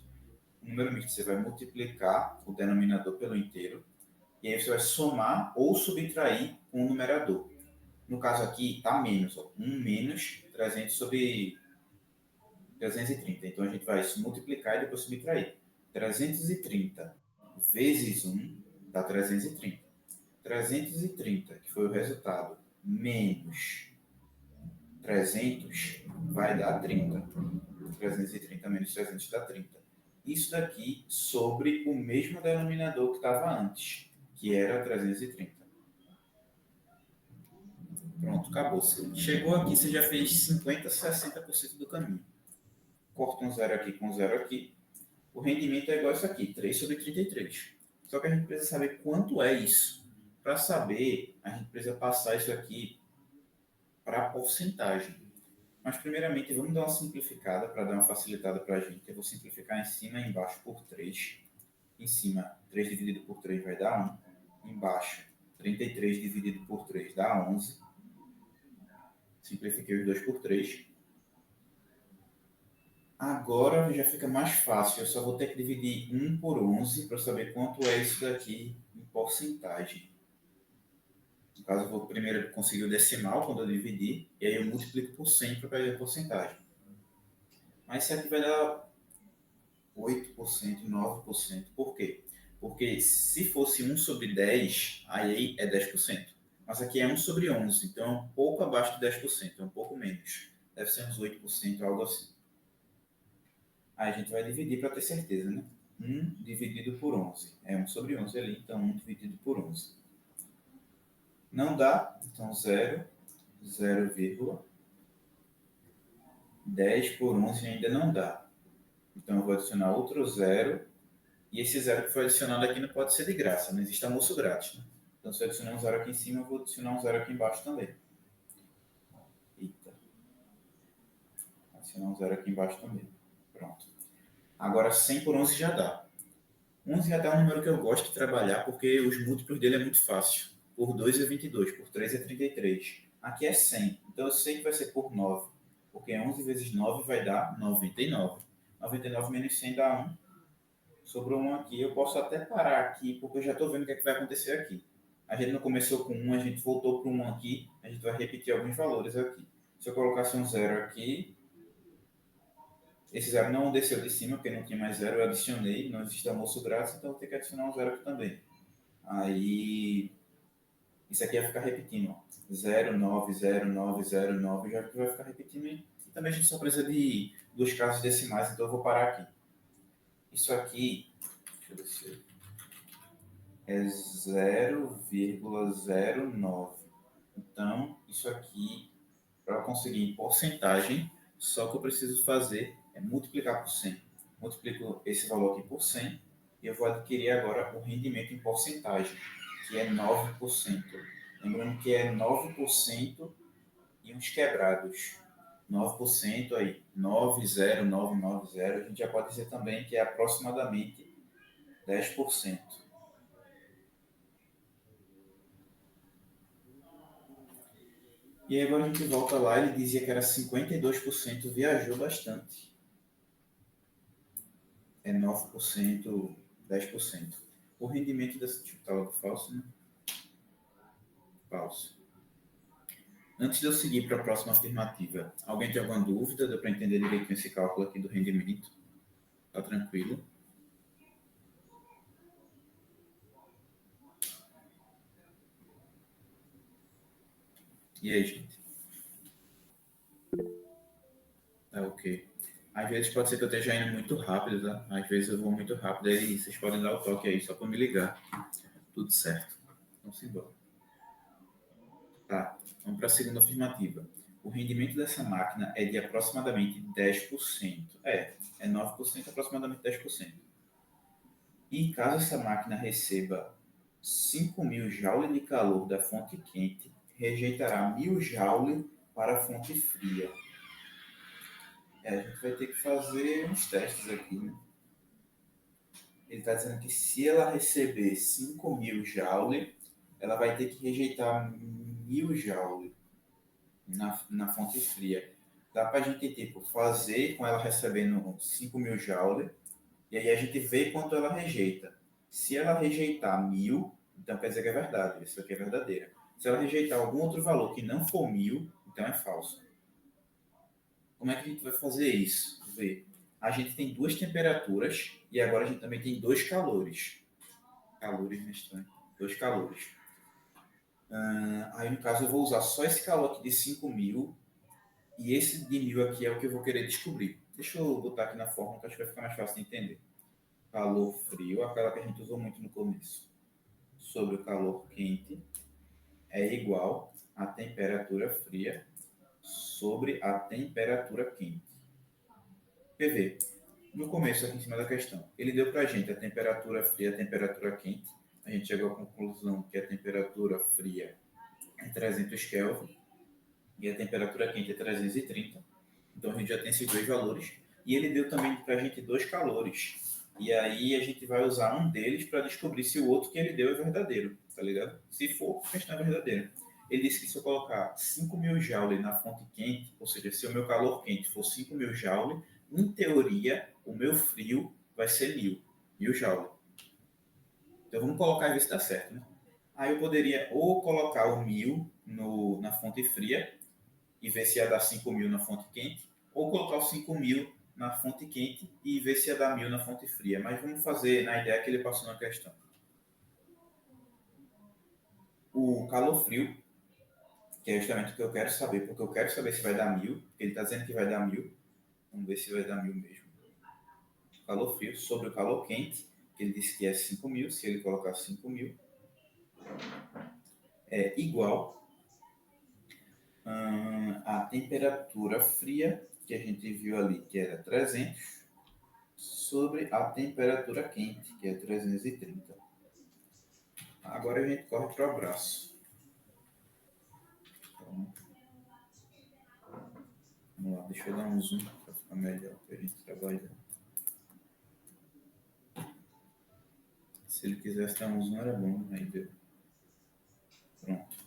O número misto você vai multiplicar o denominador pelo inteiro, e aí você vai somar ou subtrair com o numerador. No caso aqui está menos, ó, 1 menos 300 sobre 330. Então a gente vai multiplicar e depois subtrair. 330 vezes 1 dá 330. 330, que foi o resultado, menos 300 vai dar 30. 330 menos 300 dá 30. Isso daqui sobre o mesmo denominador que estava antes, que era 330. Pronto, acabou. Chegou aqui, você já fez 50%, 60% do caminho. Corta um zero aqui com um zero aqui. O rendimento é igual a isso aqui, 3 sobre 33. Só que a gente precisa saber quanto é isso. Para saber, a gente precisa passar isso aqui para a porcentagem. Mas, primeiramente, vamos dar uma simplificada para dar uma facilitada para a gente. Eu vou simplificar em cima e embaixo por 3. Em cima, 3 dividido por 3 vai dar 1. Embaixo, 33 dividido por 3 dá 11. Simplifiquei os 2 por 3. Agora já fica mais fácil. Eu só vou ter que dividir 1 por 11 para saber quanto é isso daqui em porcentagem. No caso, eu vou primeiro conseguir o decimal quando eu dividir, e aí eu multiplico por 100 para pegar a porcentagem. Mas isso aqui vai dar 8%, 9%. Por quê? Porque se fosse 1 sobre 10, aí é 10%. Mas aqui é 1 sobre 11, então é um pouco abaixo de 10%, é um pouco menos. Deve ser uns 8%, algo assim. Aí a gente vai dividir para ter certeza, né? 1 dividido por 11. É 1 sobre 11 ali, então 1 dividido por 11. Não dá, então 0, 0,10 por 11 ainda não dá. Então eu vou adicionar outro 0, e esse 0 que foi adicionado aqui não pode ser de graça, não existe almoço grátis. Né? Então se eu adicionar um 0 aqui em cima, eu vou adicionar um 0 aqui embaixo também. Eita. Adicionar um 0 aqui embaixo também. Pronto. Agora 100 por 11 já dá. 11 já dá um número que eu gosto de trabalhar, porque os múltiplos dele é muito fácil. Por 2 é 22, por 3 é 33. Aqui é 100, então eu sei que vai ser por 9, porque 11 vezes 9 vai dar 99. 99 menos 100 dá 1. Sobrou 1 aqui. Eu posso até parar aqui, porque eu já estou vendo o que, é que vai acontecer aqui. A gente não começou com 1, a gente voltou para 1 aqui, a gente vai repetir alguns valores aqui. Se eu colocasse um 0 aqui, esse 0 não desceu de cima, porque não tinha mais 0, eu adicionei, não existe almoço grátis, então eu vou ter que adicionar um 0 aqui também. Aí, isso aqui vai ficar repetindo, ó. 0, 9, 0, 9, 0, 9, já vai ficar repetindo. E também a gente só precisa de duas casas decimais, então eu vou parar aqui. Isso aqui, deixa eu ver se é 0,09. Então, isso aqui, para eu conseguir em porcentagem, só que eu preciso fazer é multiplicar por 100. Multiplico esse valor aqui por 100 e eu vou adquirir agora o rendimento em porcentagem, que é 9%. Lembrando que é 9% e uns quebrados. 9% aí, 9,0990. A gente já pode dizer também que é aproximadamente 10%. E aí agora a gente volta lá, ele dizia que era 52%, viajou bastante. É 9%, 10%. O rendimento desse tipo tá logo falso, né? Falso. Antes de eu seguir para a próxima afirmativa, alguém tem alguma dúvida? Deu para entender direito esse cálculo aqui do rendimento? Tá tranquilo? E aí, gente? Tá ok. Às vezes pode ser que eu esteja indo muito rápido, tá? Às vezes eu vou muito rápido, aí vocês podem dar o toque aí, só para me ligar. Tudo certo. Vamos embora. Tá, vamos para a segunda afirmativa. O rendimento dessa máquina é de aproximadamente 10%. É 9%, aproximadamente 10%. E caso essa máquina receba 5.000 joules de calor da fonte quente, rejeitará 1.000 joules para a fonte fria. A gente vai ter que fazer uns testes aqui, né? Ele está dizendo que se ela receber 5.000 joules, ela vai ter que rejeitar 1.000 joules na fonte fria. Dá para a gente tipo, fazer com ela recebendo 5.000 joules, e aí a gente vê quanto ela rejeita. Se ela rejeitar 1.000, então quer dizer que é verdade, isso aqui é verdadeira. Se ela rejeitar algum outro valor que não for 1.000, então é falso. Como é que a gente vai fazer isso? Vê. A gente tem duas temperaturas e agora a gente também tem dois calores. Calores, né? Estranho. Dois calores. Aí no caso eu vou usar só esse calor aqui de 5.000 e esse de 1.000 aqui é o que eu vou querer descobrir. Deixa eu botar aqui na fórmula que acho que vai ficar mais fácil de entender. Calor frio, aquela que a gente usou muito no começo, sobre o calor quente é igual à temperatura fria sobre a temperatura quente. PV, no começo aqui em cima da questão, ele deu para a gente a temperatura fria e a temperatura quente. A gente chegou à conclusão que a temperatura fria é 300 Kelvin e a temperatura quente é 330. Então a gente já tem esses dois valores. E ele deu também para a gente dois calores. E aí a gente vai usar um deles para descobrir se o outro que ele deu é verdadeiro, tá ligado? Se for, a questão é verdadeira. Ele disse que se eu colocar 5.000 joules na fonte quente, ou seja, se o meu calor quente for 5.000 joules, em teoria, o meu frio vai ser 1.000 joules. Então vamos colocar e ver se dá certo, né? Aí eu poderia ou colocar o 1.000 na fonte fria e ver se ia dar 5.000 na fonte quente, ou colocar os 5.000 na fonte quente e ver se ia dar 1.000 na fonte fria. Mas vamos fazer na ideia que ele passou na questão. O calor frio, que é justamente o que eu quero saber, porque eu quero saber se vai dar 1.000, ele está dizendo que vai dar 1.000. Vamos ver se vai dar 1.000 mesmo. Calor frio sobre o calor quente, que ele disse que é 5.000, se ele colocar 5.000, é igual a temperatura fria, que a gente viu ali, que era 300, sobre a temperatura quente, que é 330. Agora a gente corre para o abraço. Então, vamos lá, deixa eu dar um zoom para ficar melhor para a gente trabalhar. Se ele quisesse dar um zoom, era bom, aí deu. Pronto.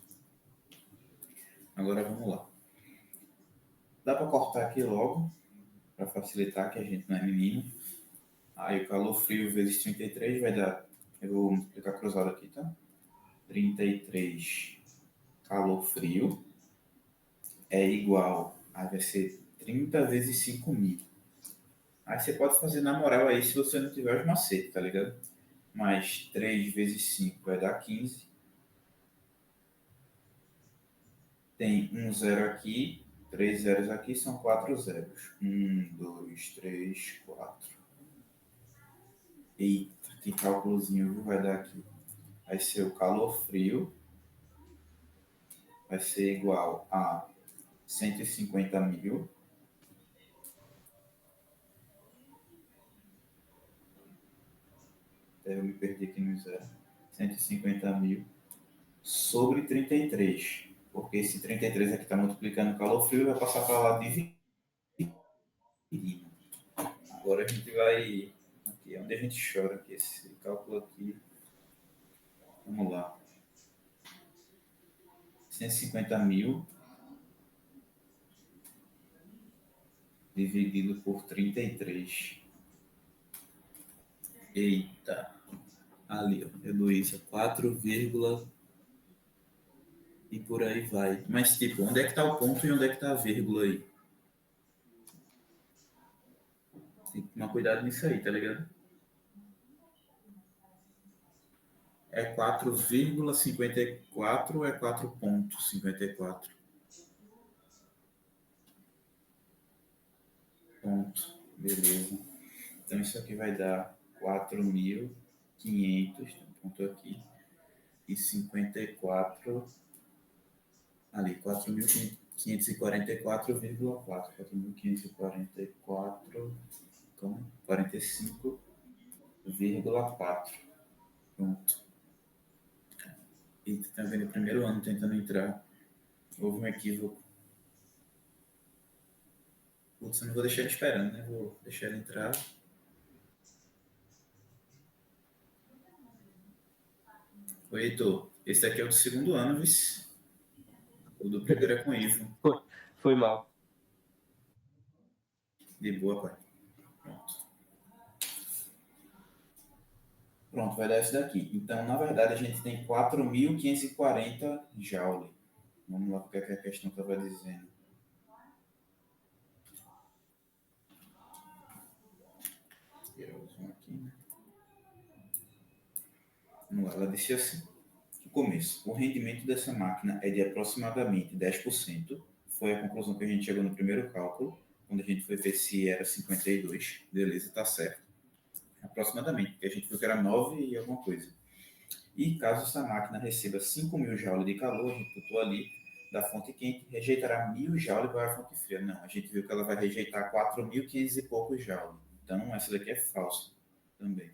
Agora vamos lá. Dá para cortar aqui logo, para facilitar, que a gente não é menino. Aí o calor frio vezes 33 vai dar, eu vou multiplicar cruzado aqui, tá? 33 calor frio é igual, aí vai ser 30 vezes 5.000. Aí você pode fazer na moral aí se você não tiver os macetes, tá ligado? Mais 3 vezes 5 vai dar 15. Tem um zero aqui, 3 zeros aqui, são 4 zeros. 1, 2, 3, 4. Eita, que cálculozinho vai dar aqui. Vai ser o calor frio, vai ser igual a 150.000 eu me perdi aqui no zero. 150.000 sobre 33. Porque esse 33 aqui está multiplicando o calor frio, vai passar para lá dividindo. Agora a gente vai. Aqui é onde a gente chora, aqui, esse cálculo aqui. Vamos lá. 150.000 dividido por 33. Eita. Ali, ó, Heloísa, 4, e por aí vai. Mas, tipo, onde é que está o ponto e onde é que está a vírgula aí? Tem que tomar cuidado nisso aí, tá ligado? É 4,54 ou é 4,54? Ponto. Beleza. Então, isso aqui vai dar 4.500, tem um ponto aqui, e 54, ali, 4.544,4. 4.544, como? 45,4. Pronto. Eita, tá vendo? O primeiro ano tentando entrar. Houve um equívoco. Putz, eu não vou deixar ele esperando, né? Vou deixar ele entrar. Oi, Heitor. Esse daqui é o do segundo ano, vice. O do primeiro é com Ivo. Foi mal. De boa, pai. Pronto. Pronto, vai dar esse daqui. Então, na verdade, a gente tem 4.540 joule. Vamos lá, o que a questão estava dizendo. Tirar o zoom aqui, né? Vamos lá, ela disse assim. No começo, o rendimento dessa máquina é de aproximadamente 10%. Foi a conclusão que a gente chegou no primeiro cálculo, quando a gente foi ver se era 52. Beleza, tá certo. Aproximadamente, porque a gente viu que era 9 e alguma coisa. E caso essa máquina receba 5.000 joules de calor, a gente botou ali, da fonte quente, rejeitará 1.000 joules para a fonte fria. Não, a gente viu que ela vai rejeitar 4.500 e poucos joules. Então, essa daqui é falsa também.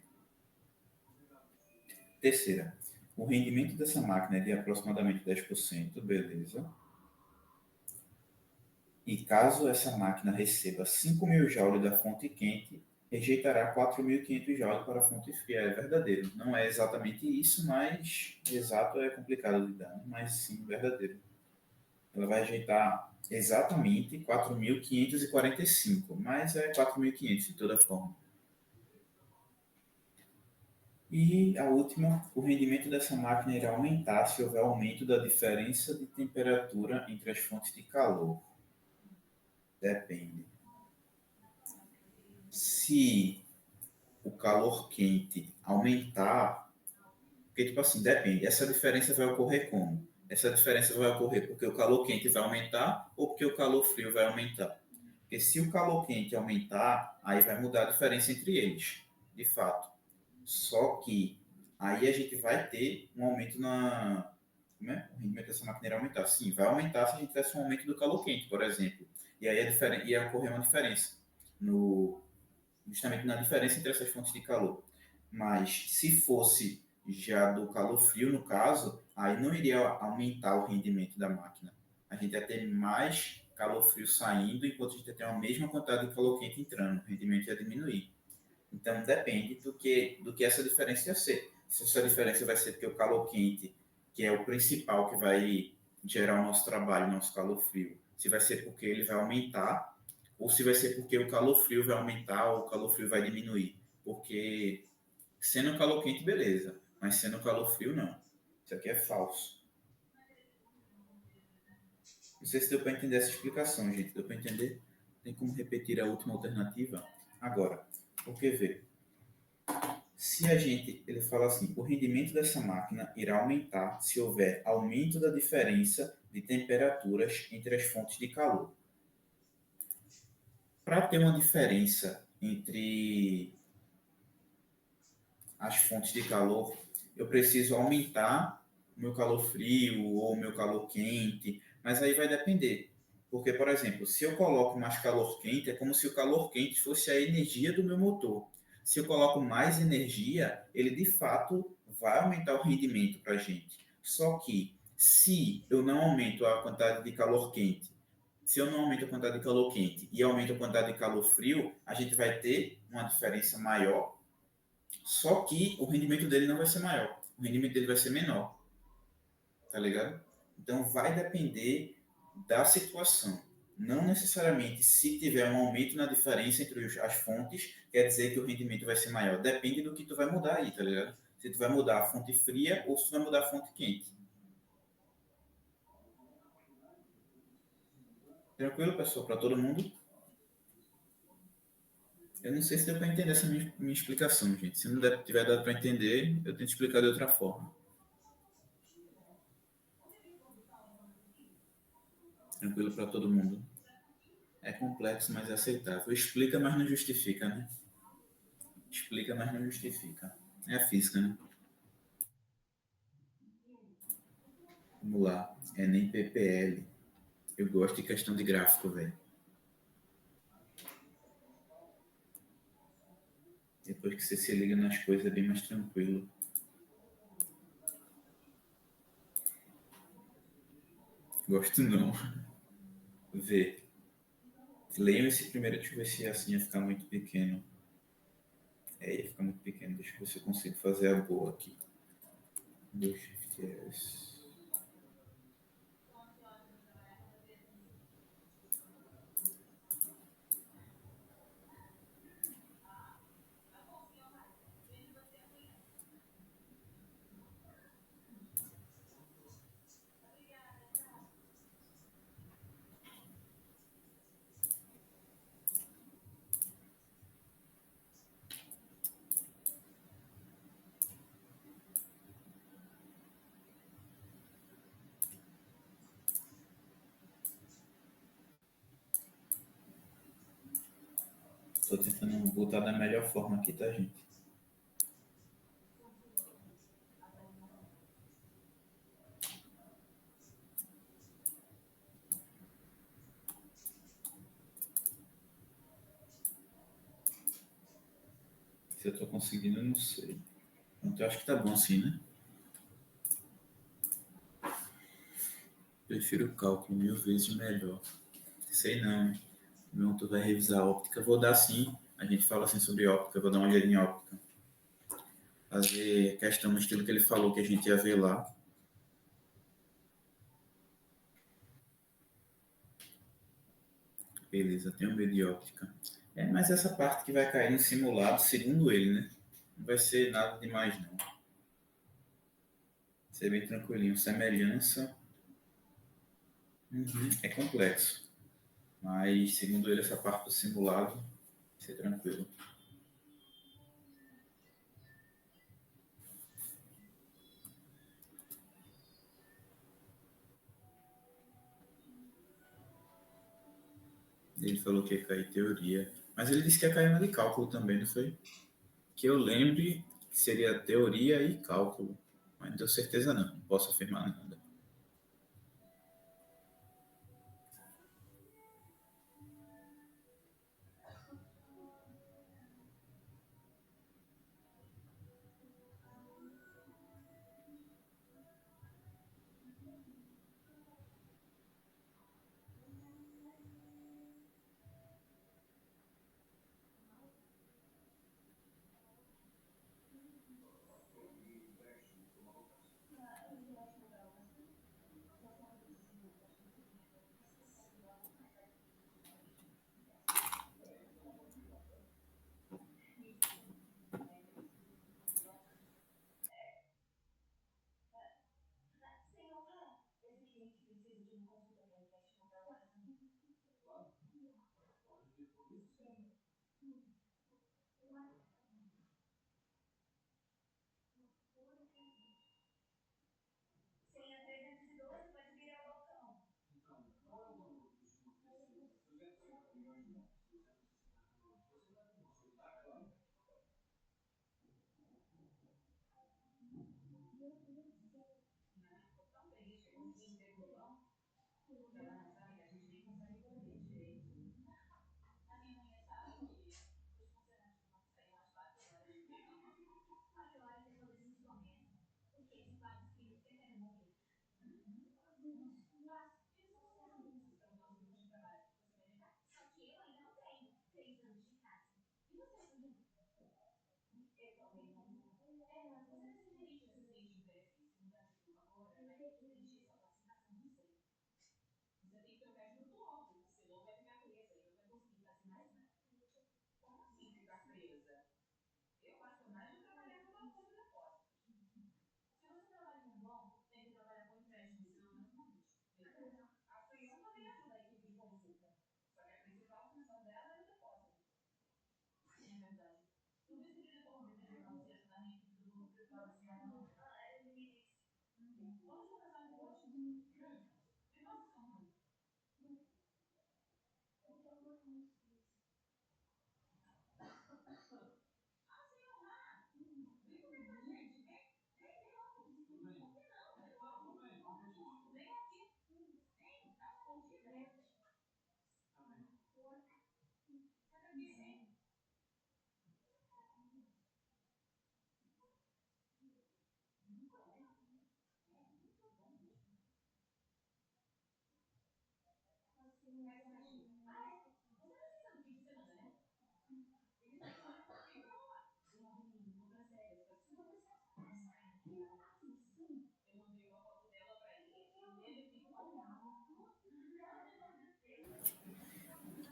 Terceira, o rendimento dessa máquina é de aproximadamente 10%, beleza. E caso essa máquina receba 5.000 joules da fonte quente, rejeitará 4.500 joules para a fonte fria. É verdadeiro. Não é exatamente isso, mas exato é complicado de dar, mas sim verdadeiro. Ela vai rejeitar exatamente 4.545, mas é 4.500 de toda forma. E a última, o rendimento dessa máquina irá aumentar se houver aumento da diferença de temperatura entre as fontes de calor. Depende. Se o calor quente aumentar, porque tipo assim, depende, essa diferença vai ocorrer como? Essa diferença vai ocorrer porque o calor quente vai aumentar ou porque o calor frio vai aumentar? Porque se o calor quente aumentar, aí vai mudar a diferença entre eles, de fato. Só que aí a gente vai ter um aumento né? O rendimento dessa máquina irá aumentar. Sim, vai aumentar se a gente tivesse um aumento do calor quente, por exemplo. E aí ia ocorrer uma diferença, justamente na diferença entre essas fontes de calor. Mas se fosse já do calor frio, no caso, aí não iria aumentar o rendimento da máquina. A gente ia ter mais calor frio saindo, enquanto a gente ia ter a mesma quantidade de calor quente entrando. O rendimento ia diminuir. Então, depende do que essa diferença ia ser. Se essa diferença vai ser porque o calor quente, que é o principal que vai gerar o nosso trabalho, o nosso calor frio, se vai ser porque ele vai aumentar, ou se vai ser porque o calor frio vai aumentar ou o calor frio vai diminuir. Porque sendo calor quente, beleza, mas sendo calor frio, não. Isso aqui é falso. Não sei se deu para entender essa explicação, gente. Deu para entender? Tem como repetir a última alternativa? Agora, porque vê, se ele fala assim, o rendimento dessa máquina irá aumentar se houver aumento da diferença de temperaturas entre as fontes de calor. Para ter uma diferença entre as fontes de calor, eu preciso aumentar o meu calor frio ou o meu calor quente, mas aí vai depender. Porque, por exemplo, se eu coloco mais calor quente, é como se o calor quente fosse a energia do meu motor. Se eu coloco mais energia, ele de fato vai aumentar o rendimento para a gente. Só que se eu não aumento a quantidade de calor quente, se eu não aumento a quantidade de calor quente e aumento a quantidade de calor frio, a gente vai ter uma diferença maior, só que o rendimento dele não vai ser maior. O rendimento dele vai ser menor. Tá ligado? Então vai depender da situação. Não necessariamente se tiver um aumento na diferença entre as fontes, quer dizer que o rendimento vai ser maior. Depende do que tu vai mudar aí, tá ligado? Se tu vai mudar a fonte fria ou se tu vai mudar a fonte quente. Tranquilo, pessoal? Para todo mundo? Eu não sei se deu para entender essa minha explicação, gente. Se não tiver dado para entender, eu tento explicar de outra forma. Tranquilo para todo mundo? É complexo, mas é aceitável. Explica, mas não justifica, né? Explica, mas não justifica. É a física, né? Vamos lá. Enem PPL. Eu gosto de questão de gráfico, velho. Depois que você se liga nas coisas, é bem mais tranquilo. Gosto não. Vê. Leiam esse primeiro, deixa eu ver se assim ia ficar muito pequeno. Ia ficar muito pequeno. Deixa eu ver se eu consigo fazer a boa aqui. Do Shift S. Tô tentando botar da melhor forma aqui, tá, gente? Se eu tô conseguindo, eu não sei. Então, eu acho que tá bom assim, né? Prefiro o cálculo 1000 vezes melhor. Sei não, hein? Não, tu vai revisar a óptica. Vou dar sim. A gente fala assim sobre óptica. Vou dar uma olhadinha em óptica. Fazer questão no estilo que ele falou que a gente ia ver lá. Beleza, tenho medo de óptica. Mas essa parte que vai cair no simulado, segundo ele, né? Não vai ser nada demais, não. Vai ser bem tranquilinho. Semelhança. É complexo. Mas, segundo ele, essa parte do simulado vai ser tranquilo. Ele falou que ia cair teoria. Mas ele disse que ia cair uma de cálculo também, não foi? Que eu lembre que seria teoria e cálculo. Mas não tenho certeza não posso afirmar nada.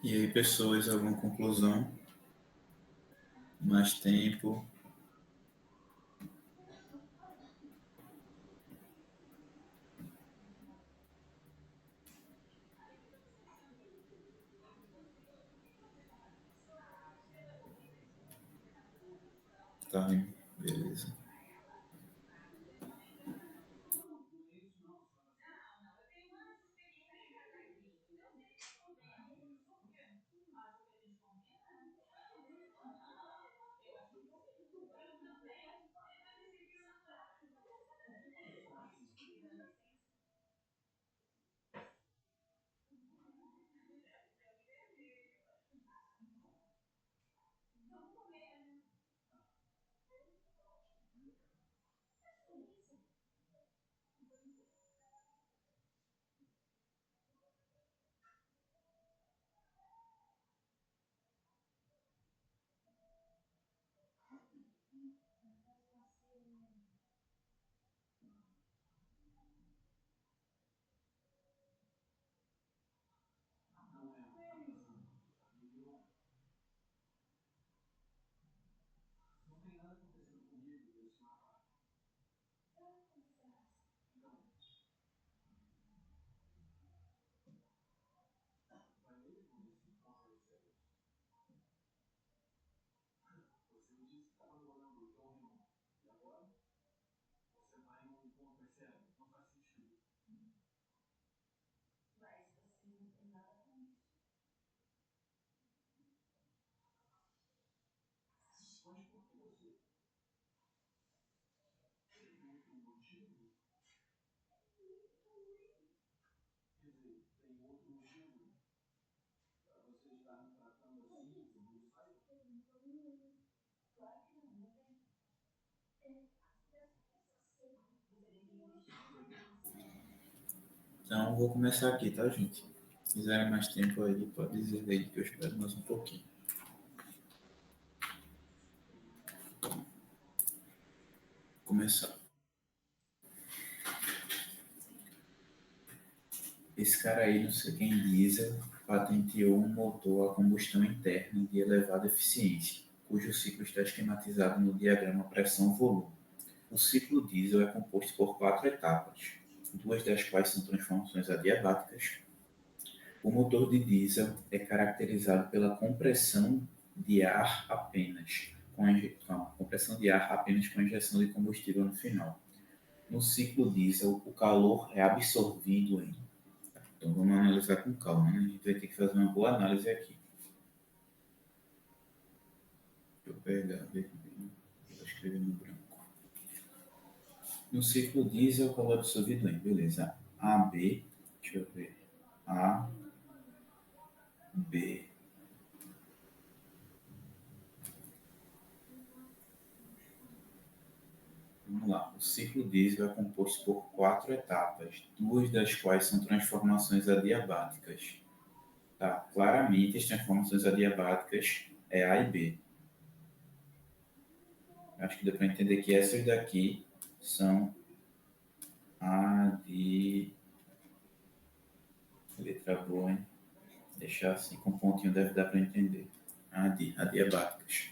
E aí, pessoas, alguma conclusão? Mais tempo? Tá, beleza. Então, vou começar aqui, tá, gente? Se quiserem mais tempo aí, pode dizer aí que eu espero mais um pouquinho. Começar. Esse cara aí, não sei quem diesel, patenteou um motor a combustão interna de elevada eficiência, cujo ciclo está esquematizado no diagrama pressão-volume. O ciclo diesel é composto por 4 etapas, 2 das quais são transformações adiabáticas. O motor de diesel é caracterizado pela compressão de ar apenas, compressão de ar apenas com injeção de combustível no final. No ciclo diesel, o calor é absorvido em. Então vamos analisar com calma, né? A gente vai ter que fazer uma boa análise aqui. Deixa eu pegar, vou escrever no branco. No ciclo diesel, o calor é absorvido em, beleza. AB, deixa eu ver. A, B. Vamos lá. O ciclo diesel é composto por 4 etapas, 2 das quais são transformações adiabáticas. Tá? Claramente, as transformações adiabáticas é A e B. Acho que deu para entender que essas daqui são letra boa, hein? Deixar assim com pontinho deve dar para entender. Adiabáticas.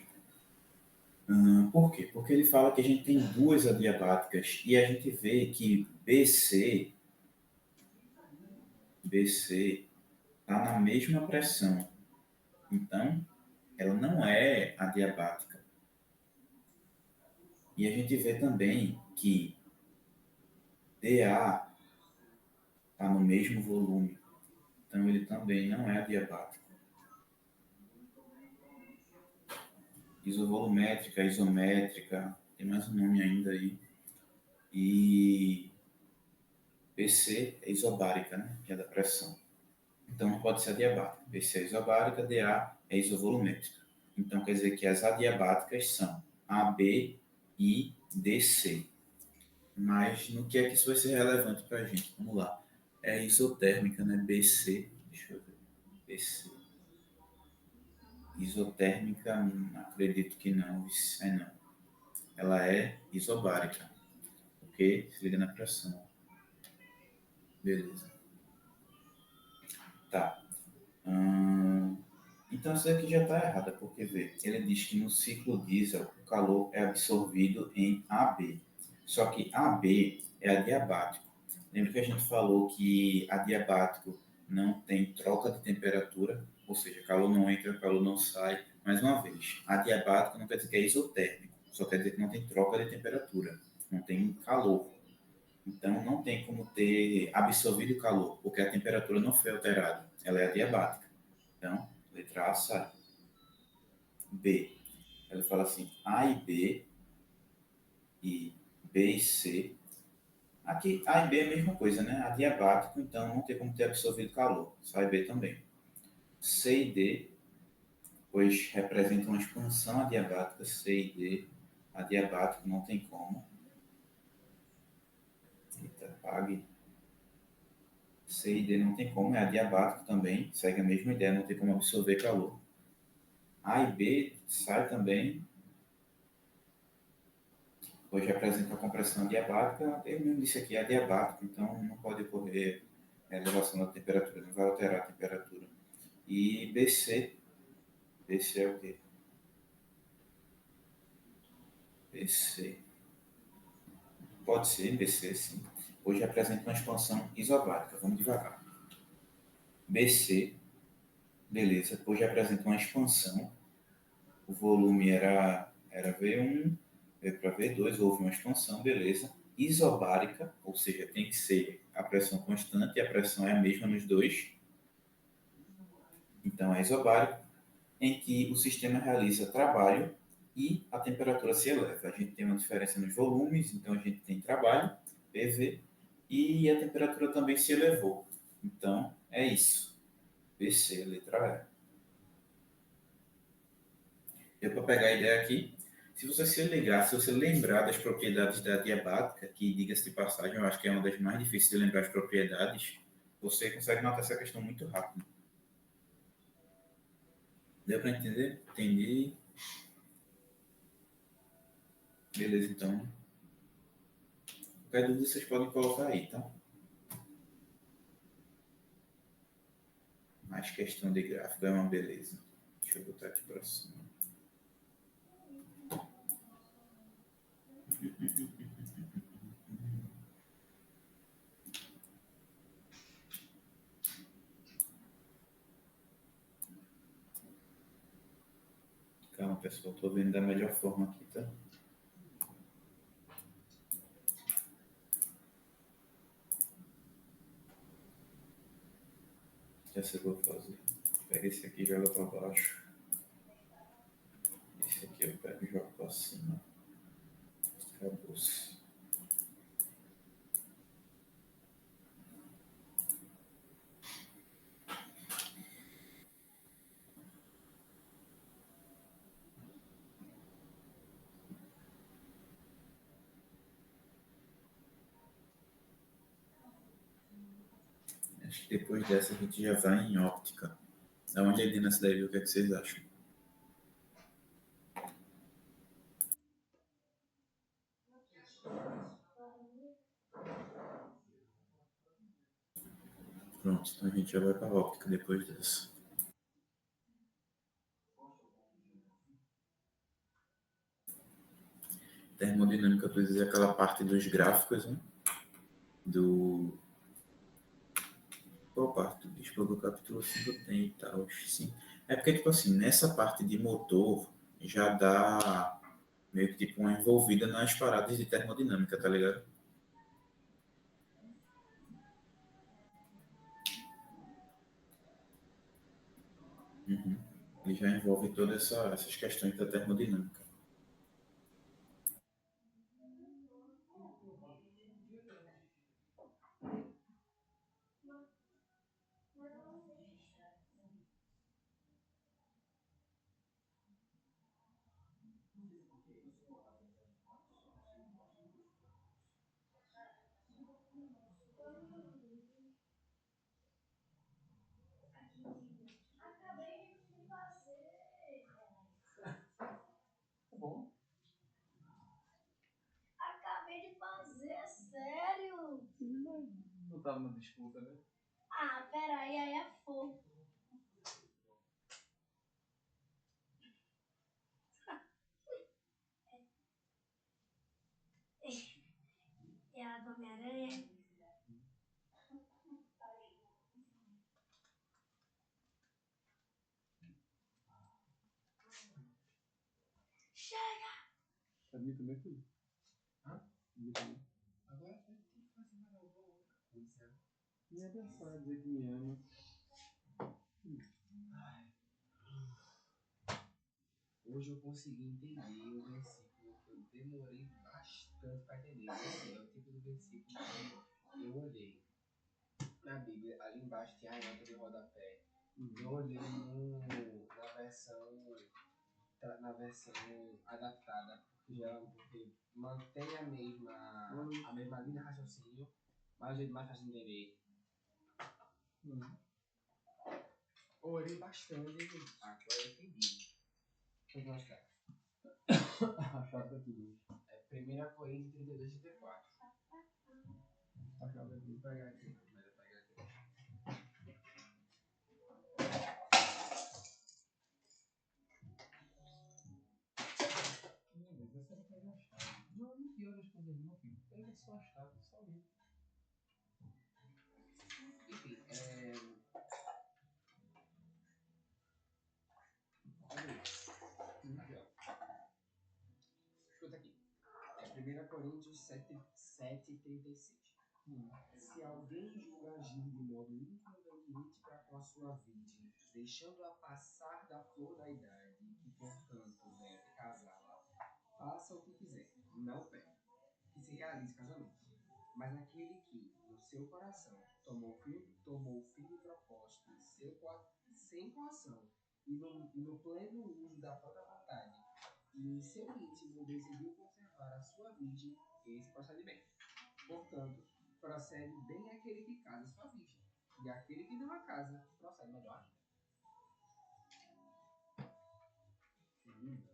Por quê? Porque ele fala que a gente tem 2 adiabáticas e a gente vê que BC está na mesma pressão. Então, ela não é adiabática. E a gente vê também que DA está no mesmo volume. Então, ele também não é adiabático. Isovolumétrica, isométrica, tem mais um nome ainda aí. E BC é isobárica, né? Que é da pressão. Então, não pode ser adiabática. BC é isobárica, DA é isovolumétrica. Então, quer dizer que as adiabáticas são AB e DC. Mas no que é que isso vai ser relevante para a gente? Vamos lá. É isotérmica, né? BC. Deixa eu ver. BC. Isotérmica, acredito que não. Não. Ela é isobárica. Ok? Se liga na pressão. Beleza. Tá. Então, isso aqui já está errada, porque vê, ele diz que no ciclo diesel o calor é absorvido em AB. Só que AB é adiabático. Lembra que a gente falou que adiabático não tem troca de temperatura, ou seja, calor não entra, calor não sai. Mais uma vez, adiabático não quer dizer que é isotérmico, só quer dizer que não tem troca de temperatura, não tem calor. Então, não tem como ter absorvido calor, porque a temperatura não foi alterada, ela é adiabática. Então, letra A sai. B. Ela fala assim, A e B, e B e C. Aqui, A e B é a mesma coisa, né? Adiabático, então não tem como ter absorvido calor. Sai B também. C e D, pois representam uma expansão adiabática. C e D, adiabático não tem como. Eita, pague. C e D não tem como, é adiabático também. Segue a mesma ideia, não tem como absorver calor. A e B sai também, pois representa a compressão adiabática. Eu mesmo disse aqui, é adiabático, então não pode ocorrer elevação da temperatura, não vai alterar a temperatura. E BC é o quê? BC. Pode ser BC, sim. Hoje apresenta uma expansão isobárica. Vamos devagar. BC, beleza. Hoje apresenta uma expansão. O volume era V1, veio para V2, houve uma expansão, beleza. Isobárica, ou seja, tem que ser a pressão constante e a pressão é a mesma nos dois. Então, é isobárico, em que o sistema realiza trabalho e a temperatura se eleva. A gente tem uma diferença nos volumes, então a gente tem trabalho, PV, e a temperatura também se elevou. Então, é isso. BC, letra E. Deu para pegar a ideia aqui? Se você se ligar, se você lembrar das propriedades da adiabática, que, diga-se de passagem, eu acho que é uma das mais difíceis de lembrar as propriedades, você consegue matar essa questão muito rápido. Deu para entender? Entendi. Beleza, então. Qualquer dúvida vocês podem colocar aí, tá? Mais questão de gráfico é uma beleza. Deixa eu botar aqui para cima. Calma, pessoal. Estou vendo da melhor forma aqui, tá? Já sei o que eu vou fazer. Pega esse aqui e joga para baixo. Esse aqui eu pego e jogo para cima. Acabou-se. Acho que depois dessa a gente já vai em óptica. Dá uma olhadinha nessa daí, o que é que vocês acham? Pronto, então a gente já vai para a óptica depois dessa. Termodinâmica, tu dizia aquela parte dos gráficos, né? Qual parte do disco do capítulo 5 tem e tal? Sim. É porque, tipo assim, nessa parte de motor já dá meio que tipo uma envolvida nas paradas de termodinâmica, tá ligado? Uhum. Ele já envolve todas essas questões da termodinâmica. Tá bom. Acabei de fazer, é sério? Não tava na disputa, né? Ah, peraí, aí é fogo. É a do Homem-Aranha? Chega! Pra mim também foi. Hã? Pra mim também. Agora tem que fazer mais alguma outra coisa. Me abraçar, dizer que me ama. Hoje eu consegui entender o versículo que eu demorei bastante para entender. Assim, é o tipo do versículo que eu olhei na Bíblia, ali embaixo tinha a nota de rodapé. Eu olhei na versão adaptada, porque mantém a mesma linha de raciocínio, mas o jeito mais fácil de entender. Orei bastante e agora eu entendi. Vou te mostrar. A chave daqui mesmo. É 1 Coríntios 32, 34. A chave daqui, vou pegar aqui. Melhor pegar aqui. Mas você não pega a chave. Não pior as coisas não, filho. Pega só a chave, só isso. Enfim, olha isso. Aqui, ó. Escuta aqui. É 1 Coríntios 7:36. Se alguém julga agir de modo inconveniente para com a sua virgem, deixando-a passar da flor da idade, que portanto deve casá-la, faça o que quiser, não pegue, que se realize o casamento. Mas aquele que, no seu coração, tomou firme propósito sem coação e no pleno uso da própria vontade, e em seu íntimo decidiu conservar a sua virgem, esse procede bem. Portanto, procede bem aquele que casa sua virgem, e aquele que não a casa procede melhor ainda.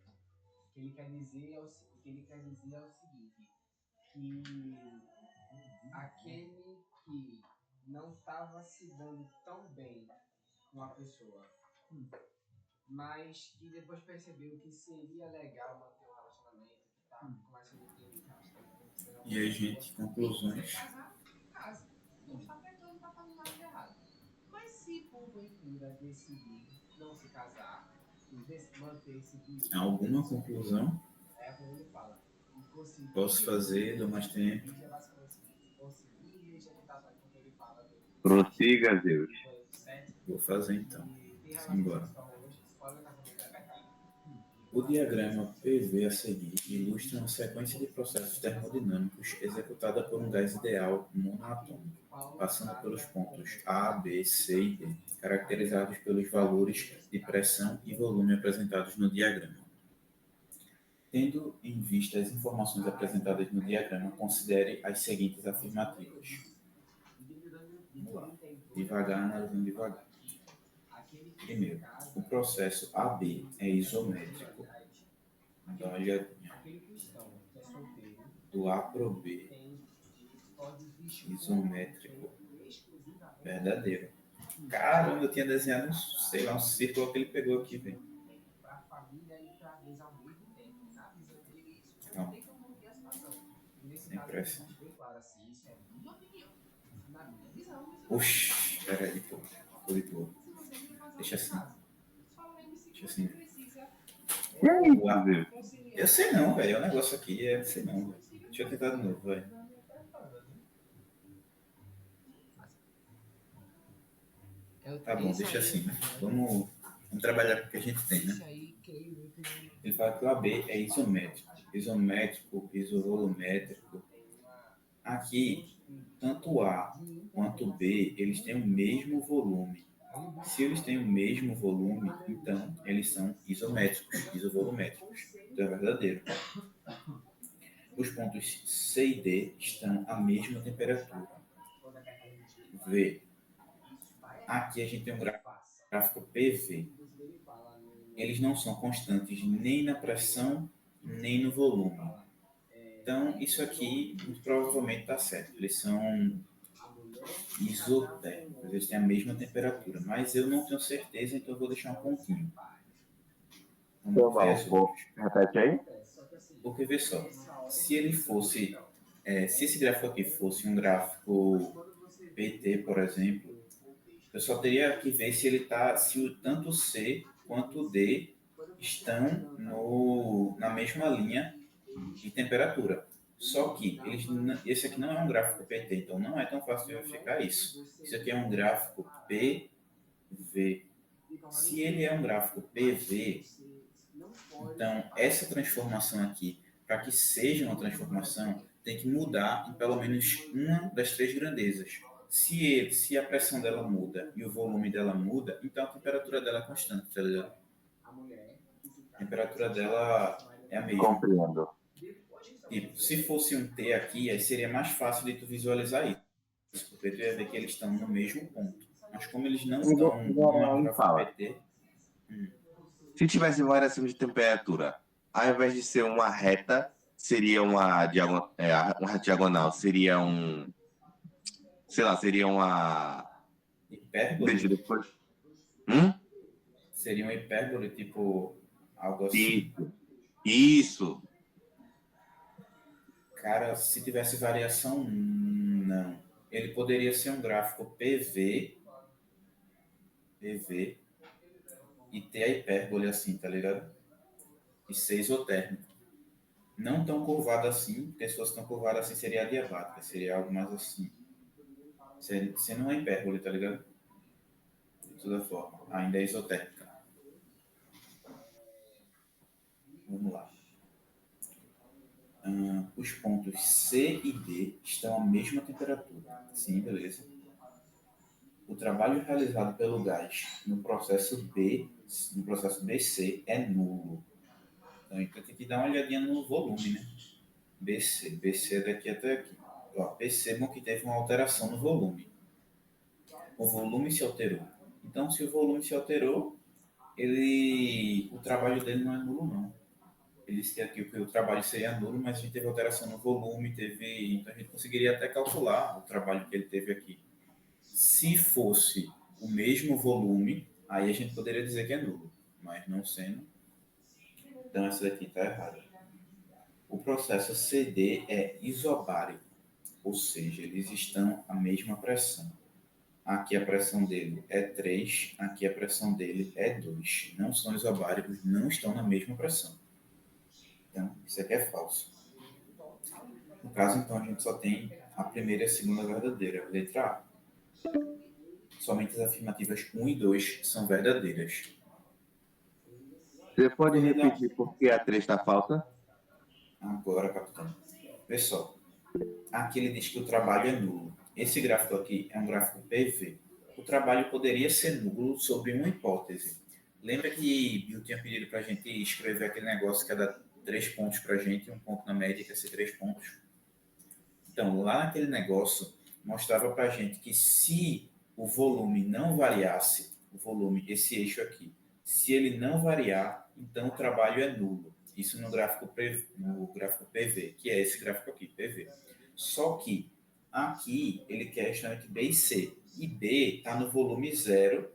O que ele quer dizer é o seguinte, que aquele que não estava se dando tão bem com a pessoa, mas que depois percebeu que seria legal manter um relacionamento, que tá começando a entender que relacionamento E aí, gente, conclusões. casar, casa. Não está pecando, não está fazendo nada de errado. Mas se porventura decidir não se casar, manter-se viúvo, Alguma conclusão quando ele fala, e conseguir posso fazer, dou mais tempo. é basicamente o seguinte, conseguir regenerar, quando ele fala do Prossiga, Deus. planeta 7, Vou fazer então. e tem relação Simbora. sexual hoje, fora do casamento é pecado. O diagrama PV a seguir ilustra uma sequência de processos termodinâmicos executada por um gás ideal monoatômico, passando pelos pontos A, B, C e D, caracterizados pelos valores de pressão e volume apresentados no diagrama. Tendo em vista as informações apresentadas no diagrama, considere as seguintes afirmativas. Vamos lá. Devagar, analisando devagar. Primeiro, o processo AB é isométrico. Dá uma olhadinha. Do A para o B, isométrico, verdadeiro. Caramba, eu tinha desenhado, sei lá, um círculo que ele pegou aqui, velho. Não. Sem pressa. Oxi, peraí, pô. Tô de boa. Deixa assim. Deixa assim. E aí, inclusive? Eu sei não, velho. É um negócio aqui, sei não, velho. Deixa eu tentar de novo, velho. Tá bom, deixa assim. Vamos trabalhar com o que a gente tem, né? Ele fala que o AB é isométrico. Isométrico, isovolumétrico. Aqui, tanto o A quanto o B, eles têm o mesmo volume. Se eles têm o mesmo volume, então eles são isométricos, isovolumétricos. Então é verdadeiro. Os pontos C e D estão à mesma temperatura. V. Aqui a gente tem um gráfico PV. Eles não são constantes nem na pressão, nem no volume. Então, isso aqui muito provavelmente está certo. Eles são isotérmicos, eles têm a mesma temperatura. Mas eu não tenho certeza, então eu vou deixar um pontinho. Vamos ver as outras. Repete aí. Porque, vê só, se ele fosse... se esse gráfico aqui fosse um gráfico PT, por exemplo, eu só teria que ver se ele está, se tanto o C quanto o D estão na mesma linha de temperatura. Só que esse aqui não é um gráfico PT, então não é tão fácil de verificar isso. Isso aqui é um gráfico PV. Se ele é um gráfico PV, então essa transformação aqui, para que seja uma transformação, tem que mudar em pelo menos uma das três grandezas. Se a pressão dela muda e o volume dela muda, então a temperatura dela é constante, tá ligado? A temperatura dela é a mesma. Compreendo. E se fosse um T aqui, aí seria mais fácil de tu visualizar isso, porque tu ia ver que eles estão no mesmo ponto. Mas como eles não estão no gráfico PT... Se tivesse variação de temperatura, ao invés de ser uma reta, seria uma diagonal, seria um... Sei lá, seria uma... Hipérbole? Deixa depois. Seria uma hipérbole, tipo, algo assim. Isso. Cara, se tivesse variação, não. Ele poderia ser um gráfico PV, e ter a hipérbole assim, tá ligado? E ser isotérmico. Não tão curvado assim, porque se fosse tão curvado assim seria adiabática, seria algo mais assim. Sendo uma hipérbole, tá ligado? De toda forma, ainda é isotérmica. Vamos lá. Os pontos C e D estão à mesma temperatura. Sim, beleza. O trabalho realizado pelo gás no processo BC é nulo. Então, a gente tem que dar uma olhadinha no volume, né? BC é daqui até aqui. Ó, percebam que teve uma alteração no volume. O volume se alterou. Então, se o volume se alterou, o trabalho dele não é nulo, não. Ele disse que aqui o trabalho seria nulo, mas a gente teve alteração no volume, então a gente conseguiria até calcular o trabalho que ele teve aqui. Se fosse o mesmo volume, aí a gente poderia dizer que é nulo, mas não sendo, então essa daqui está errada. O processo CD é isobárico, ou seja, eles estão à mesma pressão. Aqui a pressão dele é 3, aqui a pressão dele é 2. Não são isobáricos, não estão na mesma pressão. Então, isso aqui é falso. No caso, então, a gente só tem a primeira e a segunda verdadeira. Letra A. Somente as afirmativas 1 e 2 são verdadeiras. Você pode repetir por que a 3 está falsa? Agora, capitão. Vê só. Aqui ele diz que o trabalho é nulo. Esse gráfico aqui é um gráfico PV. O trabalho poderia ser nulo sobre uma hipótese. Lembra que Bill tinha pedido para a gente escrever aquele negócio que ia dar 3 pontos para a gente, um ponto na média, que ia ser 3 pontos? Então, lá naquele negócio, mostrava para a gente que se o volume não variasse, o volume, esse eixo aqui, se ele não variar, então o trabalho é nulo. Isso no gráfico PV, que é esse gráfico aqui, PV. Só que aqui ele quer justamente B e C. E B está no volume zero,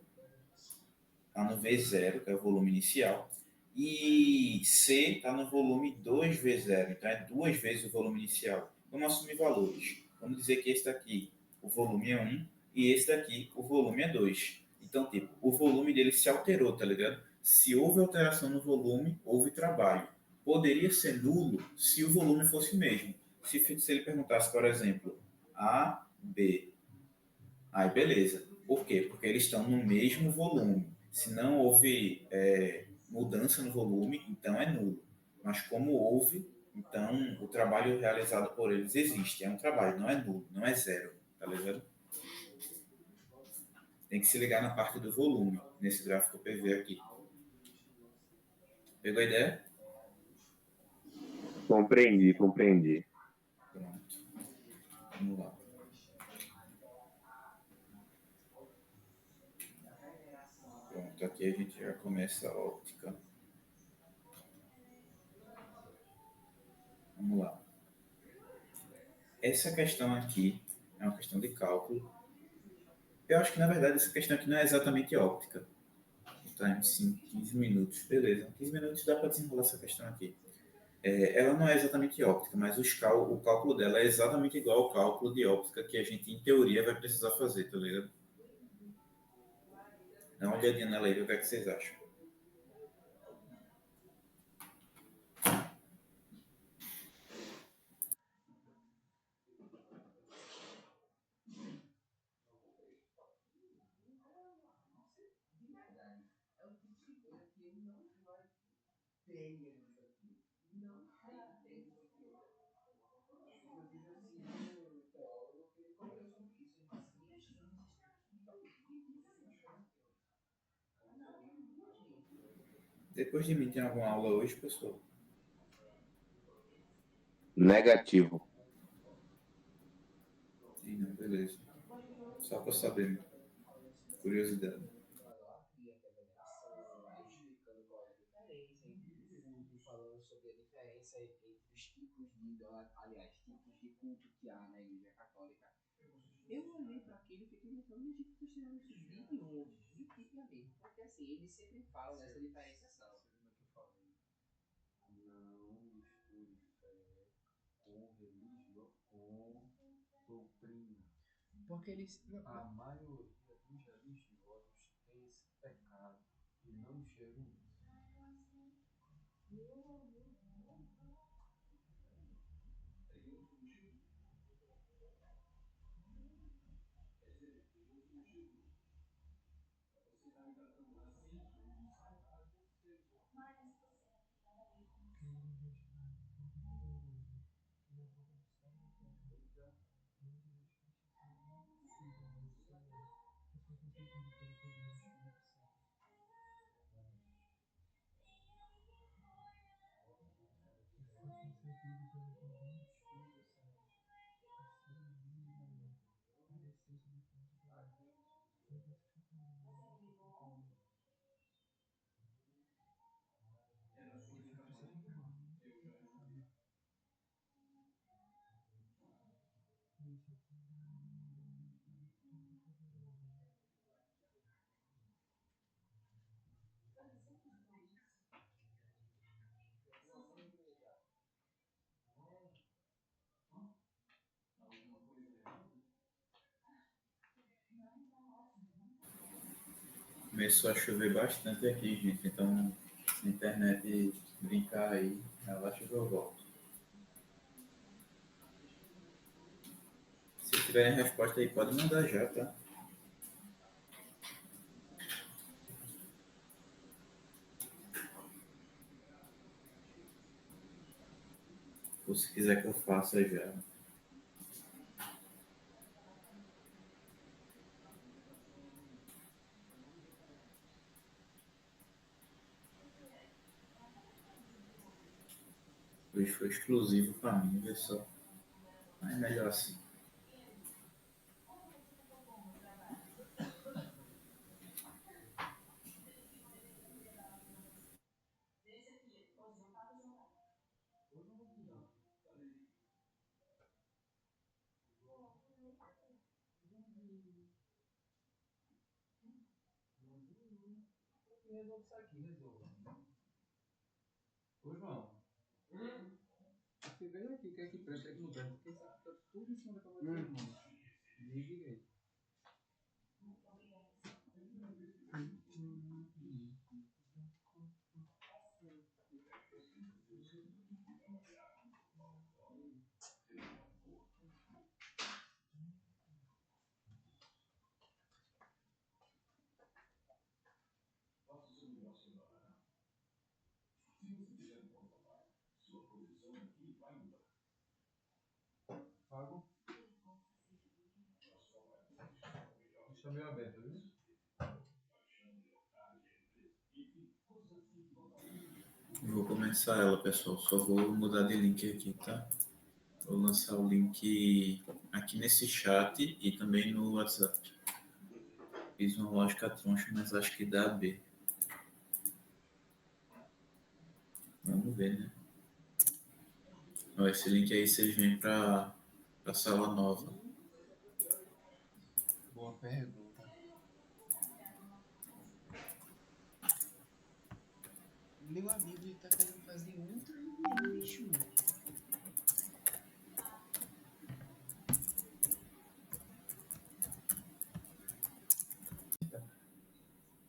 está no V0, que é o volume inicial, e C está no volume 2V0, então é duas vezes o volume inicial. Vamos assumir valores. Vamos dizer que esse daqui, o volume é 1, e esse daqui, o volume é 2. Então, tipo, o volume dele se alterou, tá ligado? Se houve alteração no volume, houve trabalho. Poderia ser nulo se o volume fosse o mesmo. Se ele perguntasse, por exemplo, A, B, aí beleza. Por quê? Porque eles estão no mesmo volume. Se não houve mudança no volume, então é nulo. Mas como houve, então o trabalho realizado por eles existe. É um trabalho, não é nulo, não é zero. Tá ligado? Tem que se ligar na parte do volume, nesse gráfico PV aqui. Pegou a ideia? Compreendi, compreendi. Pronto. Vamos lá. Pronto, aqui a gente já começa a óptica. Vamos lá. Essa questão aqui é uma questão de cálculo. Eu acho que, na verdade, essa questão aqui não é exatamente óptica. Tá em 15 minutos. Beleza. 15 minutos dá para desenrolar essa questão aqui. Ela não é exatamente óptica, mas o cálculo dela é exatamente igual ao cálculo de óptica que a gente, em teoria, vai precisar fazer, tá ligado? Dá uma olhadinha nela aí, o que é que vocês acham? De verdade. É o tipo de coisa que ele não vai ter isso aqui. Não vai ter isso aqui. Inclusive, eu sigo um teólogo que ele comentou sobre isso. Ele disse, minha gente, Depois de mim, tem alguma aula hoje, pessoal? Negativo. Sim, não, beleza. Só para saber, curiosidade. idolatria, que é veneração, aí explicando qual é a diferença entre o culto, falando sobre a diferença entre os tipos de idolatria, aliás, tipos de culto que há na Igreja Católica. Eu olhei para aquilo e fiquei pensando, minha gente, vocês tiraram isso de onde? De Bíblia mesmo, porque assim, eles sempre falam dessa diferenciação. Você lembra que eu falei? Não misture fé com religião, com doutrina. Porque eles. A maioria dos religiosos tem esse pecado e não enxergam isso. Começou a chover bastante aqui, gente. Então, se a internet brincar aí, relaxa que eu volto. Se tiverem resposta aí, pode mandar já, tá? Ou se quiser que eu faça já. Hoje foi exclusivo para mim, vê só. Mas é melhor assim. que resolve isso aqui, resolva. Ô, João, Você veja aqui o que é que presta e o que não presta, porque isso aqui tá tudo em cima da cama do seu irmão. Ligue direito. Pago. Está meio aberto, viu? Vou começar ela, pessoal. Só vou mudar de link aqui, tá? Vou lançar o link aqui nesse chat e também no WhatsApp. Fiz uma lógica troncha, mas acho que dá B. Vamos ver, né? Ó, esse link aí vocês vêm para a sala nova. Boa pergunta. Meu amigo, ele tá querendo fazer outra reunião, bicho.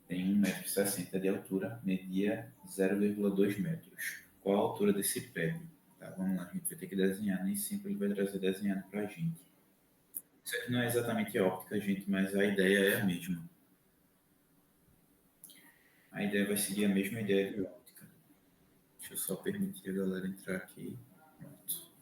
Tem 1,60 m de altura, media 0,2 metros. Qual a altura desse prédio? Tá, vamos lá, a gente vai ter que desenhar. Nem sempre ele vai trazer desenhado para a gente. Isso aqui não é exatamente óptica, gente, mas a ideia é a mesma. A ideia vai seguir a mesma ideia de óptica. Deixa eu só permitir a galera entrar aqui. Pronto.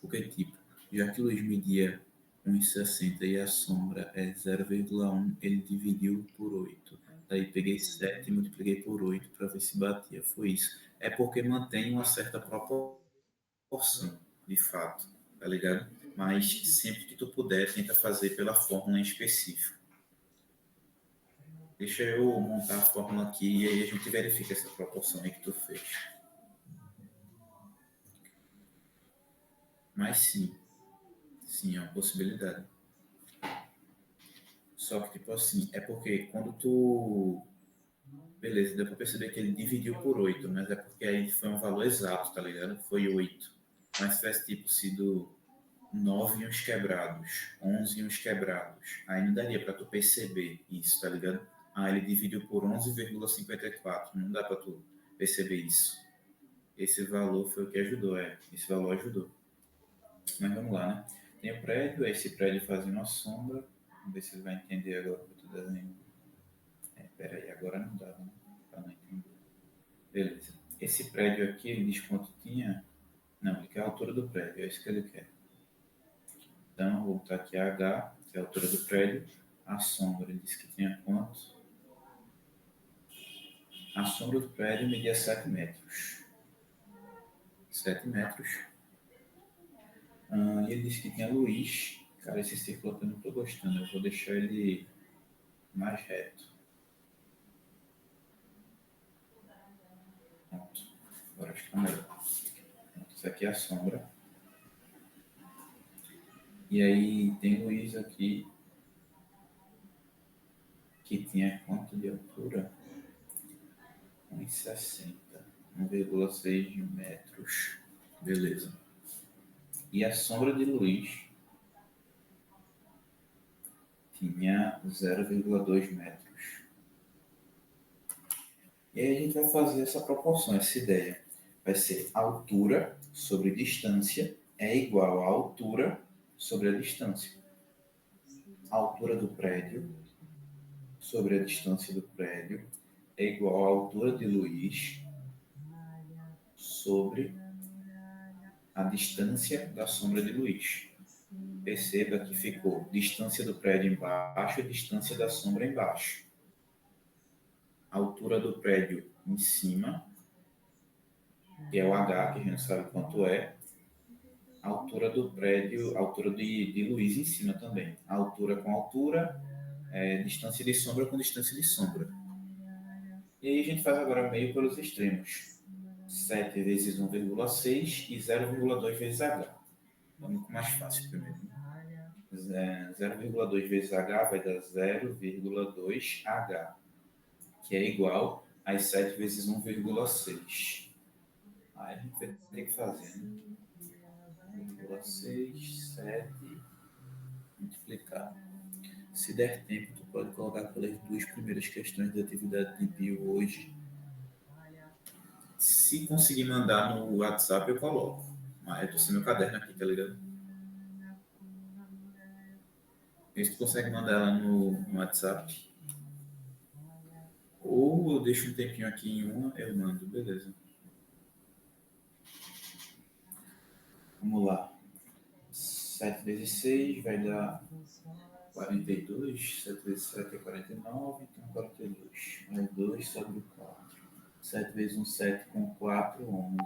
Porque, tipo, já que luz media 1,60 e a sombra é 0,1, ele dividiu por 8. Daí peguei 7 e multipliquei por 8 para ver se batia. Foi isso. É porque mantém uma certa proporção, de fato, tá ligado? Mas sempre que tu puder, tenta fazer pela fórmula em específico. Deixa eu montar a fórmula aqui e aí a gente verifica essa proporção aí que tu fez. Mas sim, é uma possibilidade. Só que, tipo assim, é porque quando tu... Beleza, deu pra perceber que ele dividiu por 8, mas é porque aí foi um valor exato, tá ligado? Foi 8. Mas se tivesse, tipo, sido 9 e uns quebrados, 11 e uns quebrados, aí não daria pra tu perceber isso, tá ligado? Ah, ele dividiu por 11,54, não dá pra tu perceber isso. Esse valor foi o que ajudou, esse valor ajudou. Mas vamos lá, né? Tem o prédio, esse prédio faz uma sombra. Vamos ver se ele vai entender agora o que eu tô desenhando. Peraí, agora não dá, né? Pra não entender. Beleza. Esse prédio aqui, ele diz quanto tinha? Não, ele quer a altura do prédio, é isso que ele quer. Então, vou botar aqui H, que é a altura do prédio. A sombra, ele disse que tinha quanto? A sombra do prédio media 7 metros. 7 metros. E ele disse que tinha luz. Cara, esse círculo aqui eu não estou gostando. Eu vou deixar ele mais reto. Pronto. Agora acho que está melhor. Pronto, isso aqui é a sombra. E aí tem luz aqui que tinha quanto de altura? 1,60. 1,6 metros. Beleza. E a sombra de luz tinha 0,2 metros. E aí a gente vai fazer essa proporção, essa ideia. Vai ser altura sobre distância é igual a altura sobre a distância. A altura do prédio sobre a distância do prédio é igual à altura de luz sobre a distância da sombra de luz. Perceba que ficou distância do prédio embaixo e distância da sombra embaixo. A altura do prédio em cima, que é o H, que a gente não sabe quanto é. A altura do prédio, a altura de luz em cima também. A altura com altura, distância de sombra com distância de sombra. E aí a gente faz agora meio pelos extremos. 7 vezes 1,6 e 0,2 vezes H. Vamos com mais fácil primeiro. 0,2 vezes H vai dar 0,2H. que é igual a 7 vezes 1,6. Aí a gente vai ter que fazer, né? 1,6, 7, multiplicar. Se der tempo, tu pode colocar pelas duas primeiras questões da atividade de bio hoje. Se conseguir mandar no WhatsApp, eu coloco. Mas eu tô sem meu caderno aqui, tá ligado? Vê se tu consegue mandar ela no WhatsApp. Ou eu deixo um tempinho aqui em uma, eu mando, beleza. Vamos lá. 7 vezes 6 vai dar 42. 7 vezes 7 é 49, então 42. Mais 2 sobre 4. 7 vezes 1, 7 com 4, 11.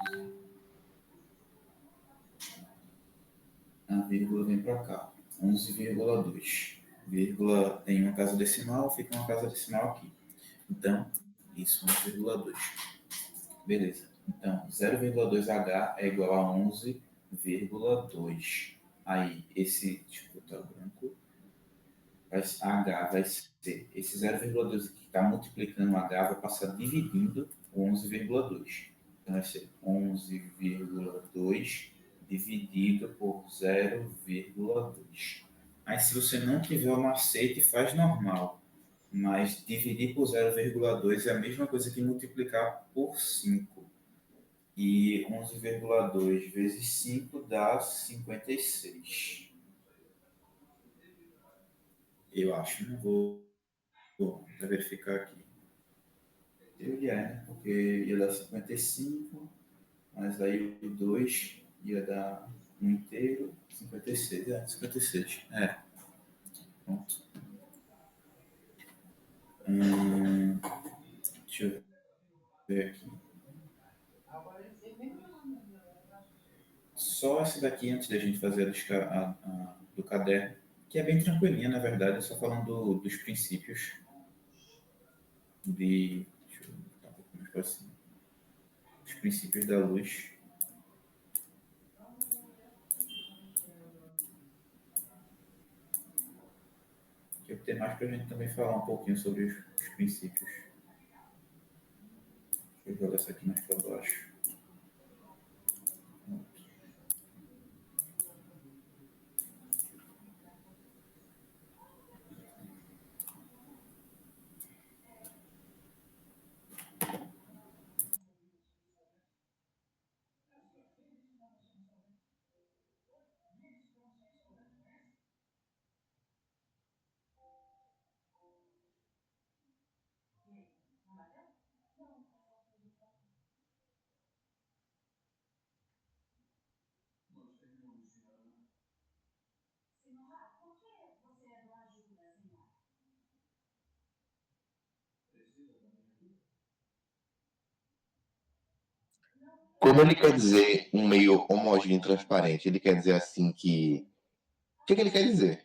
A vírgula vem para cá. 11,2. Vírgula tem uma casa decimal, fica uma casa decimal aqui. Então, isso, 11,2. Beleza. Então, 0,2H é igual a 11,2. Aí, esse, deixa eu botar branco, H vai ser, esse 0,2 que está multiplicando o H vai passar dividindo o 11,2. Então, vai ser 11,2 dividido por 0,2. Aí, se você não tiver o macete, faz normal. Mas dividir por 0,2 é a mesma coisa que multiplicar por 5. E 11,2 vezes 5 dá 56. Eu acho, não vou verificar aqui. Deveria, né? Porque ia dar 55, mas aí o 2 ia dar 1 inteiro, 56. 56. Pronto. Deixa eu ver aqui. Só essa daqui, antes da gente fazer do caderno, que é bem tranquilinha, na verdade, só falando dos princípios de. Deixa eu botar um pouco mais para cima. Os princípios da luz. Que eu tenho mais para a gente também falar um pouquinho sobre os princípios. Deixa eu jogar essa aqui mais para baixo. Quando ele quer dizer um meio homogêneo e transparente, ele quer dizer assim que. O que ele quer dizer?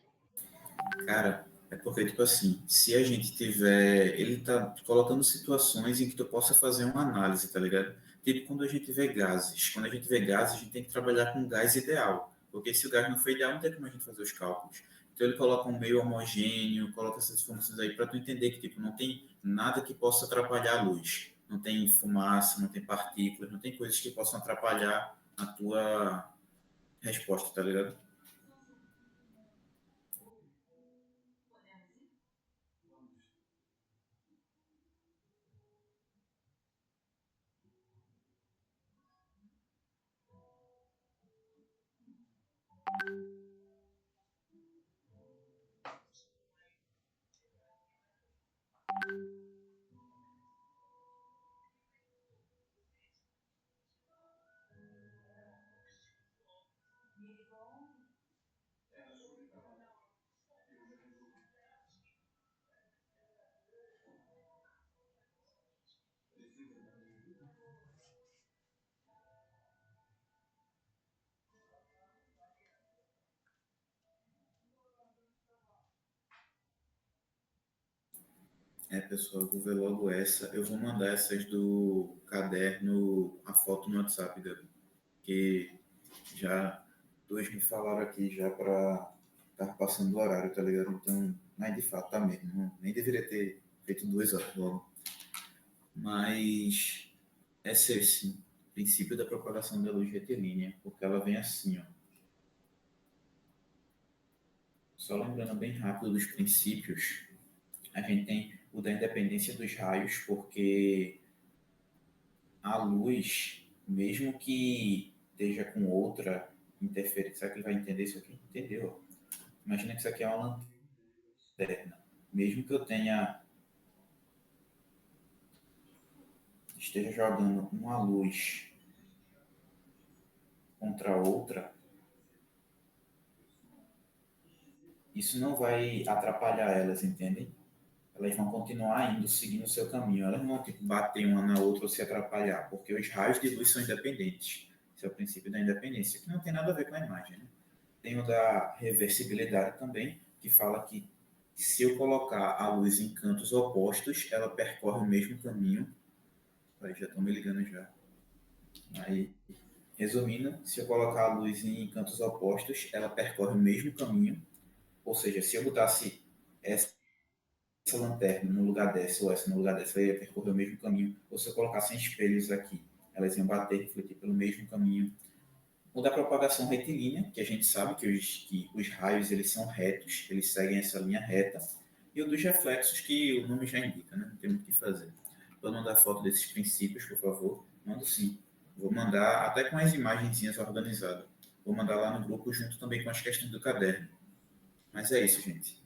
Cara, é porque, tipo assim, se a gente tiver. Ele tá colocando situações em que tu possa fazer uma análise, tá ligado? Tipo quando a gente vê gases. Quando a gente vê gases, a gente tem que trabalhar com o gás ideal. Porque se o gás não for ideal, não tem como a gente fazer os cálculos. Então ele coloca um meio homogêneo, coloca essas informações aí para tu entender que, tipo, não tem nada que possa atrapalhar a luz. Não tem fumaça, não tem partículas, não tem coisas que possam atrapalhar a tua resposta, tá ligado? Pessoal, eu vou ver logo essa. Eu vou mandar essas do caderno, a foto no WhatsApp, Gabi. Que já dois me falaram aqui já para estar passando do horário, tá ligado? Então, mas de fato tá mesmo. Nem deveria ter feito 2 horas logo. Mas esse é esse princípio da propagação da luz retilínea, porque ela vem assim, ó. Só lembrando bem rápido dos princípios, a gente tem o da independência dos raios, porque a luz, mesmo que esteja com outra interferência, será que ele vai entender isso aqui? Entendeu? Imagina que isso aqui é uma lanterna. Mesmo que eu esteja jogando uma luz contra outra, isso não vai atrapalhar elas, entendem? Elas vão continuar indo, seguindo o seu caminho. Elas não vão tipo, bater uma na outra ou se atrapalhar, porque os raios de luz são independentes. Esse é o princípio da independência, que não tem nada a ver com a imagem. Né? Tem o da reversibilidade também, que fala que se eu colocar a luz em cantos opostos, ela percorre o mesmo caminho. Aí já estão me ligando já. Aí, resumindo, se eu colocar a luz em cantos opostos, ela percorre o mesmo caminho. Ou seja, se eu botasse essa lanterna no lugar dessa ou essa no lugar dessa, ela ia percorrer o mesmo caminho. Ou se eu colocasse espelhos aqui, elas iam bater e refletir pelo mesmo caminho. O da propagação retilínea, que a gente sabe que os raios eles são retos, eles seguem essa linha reta. E o dos reflexos, que o nome já indica, né? Não tem muito o que fazer. Pode mandar foto desses princípios, por favor? Mando sim. Vou mandar até com as imagenzinhas organizadas. Vou mandar lá no grupo junto também com as questões do caderno. Mas é isso, gente.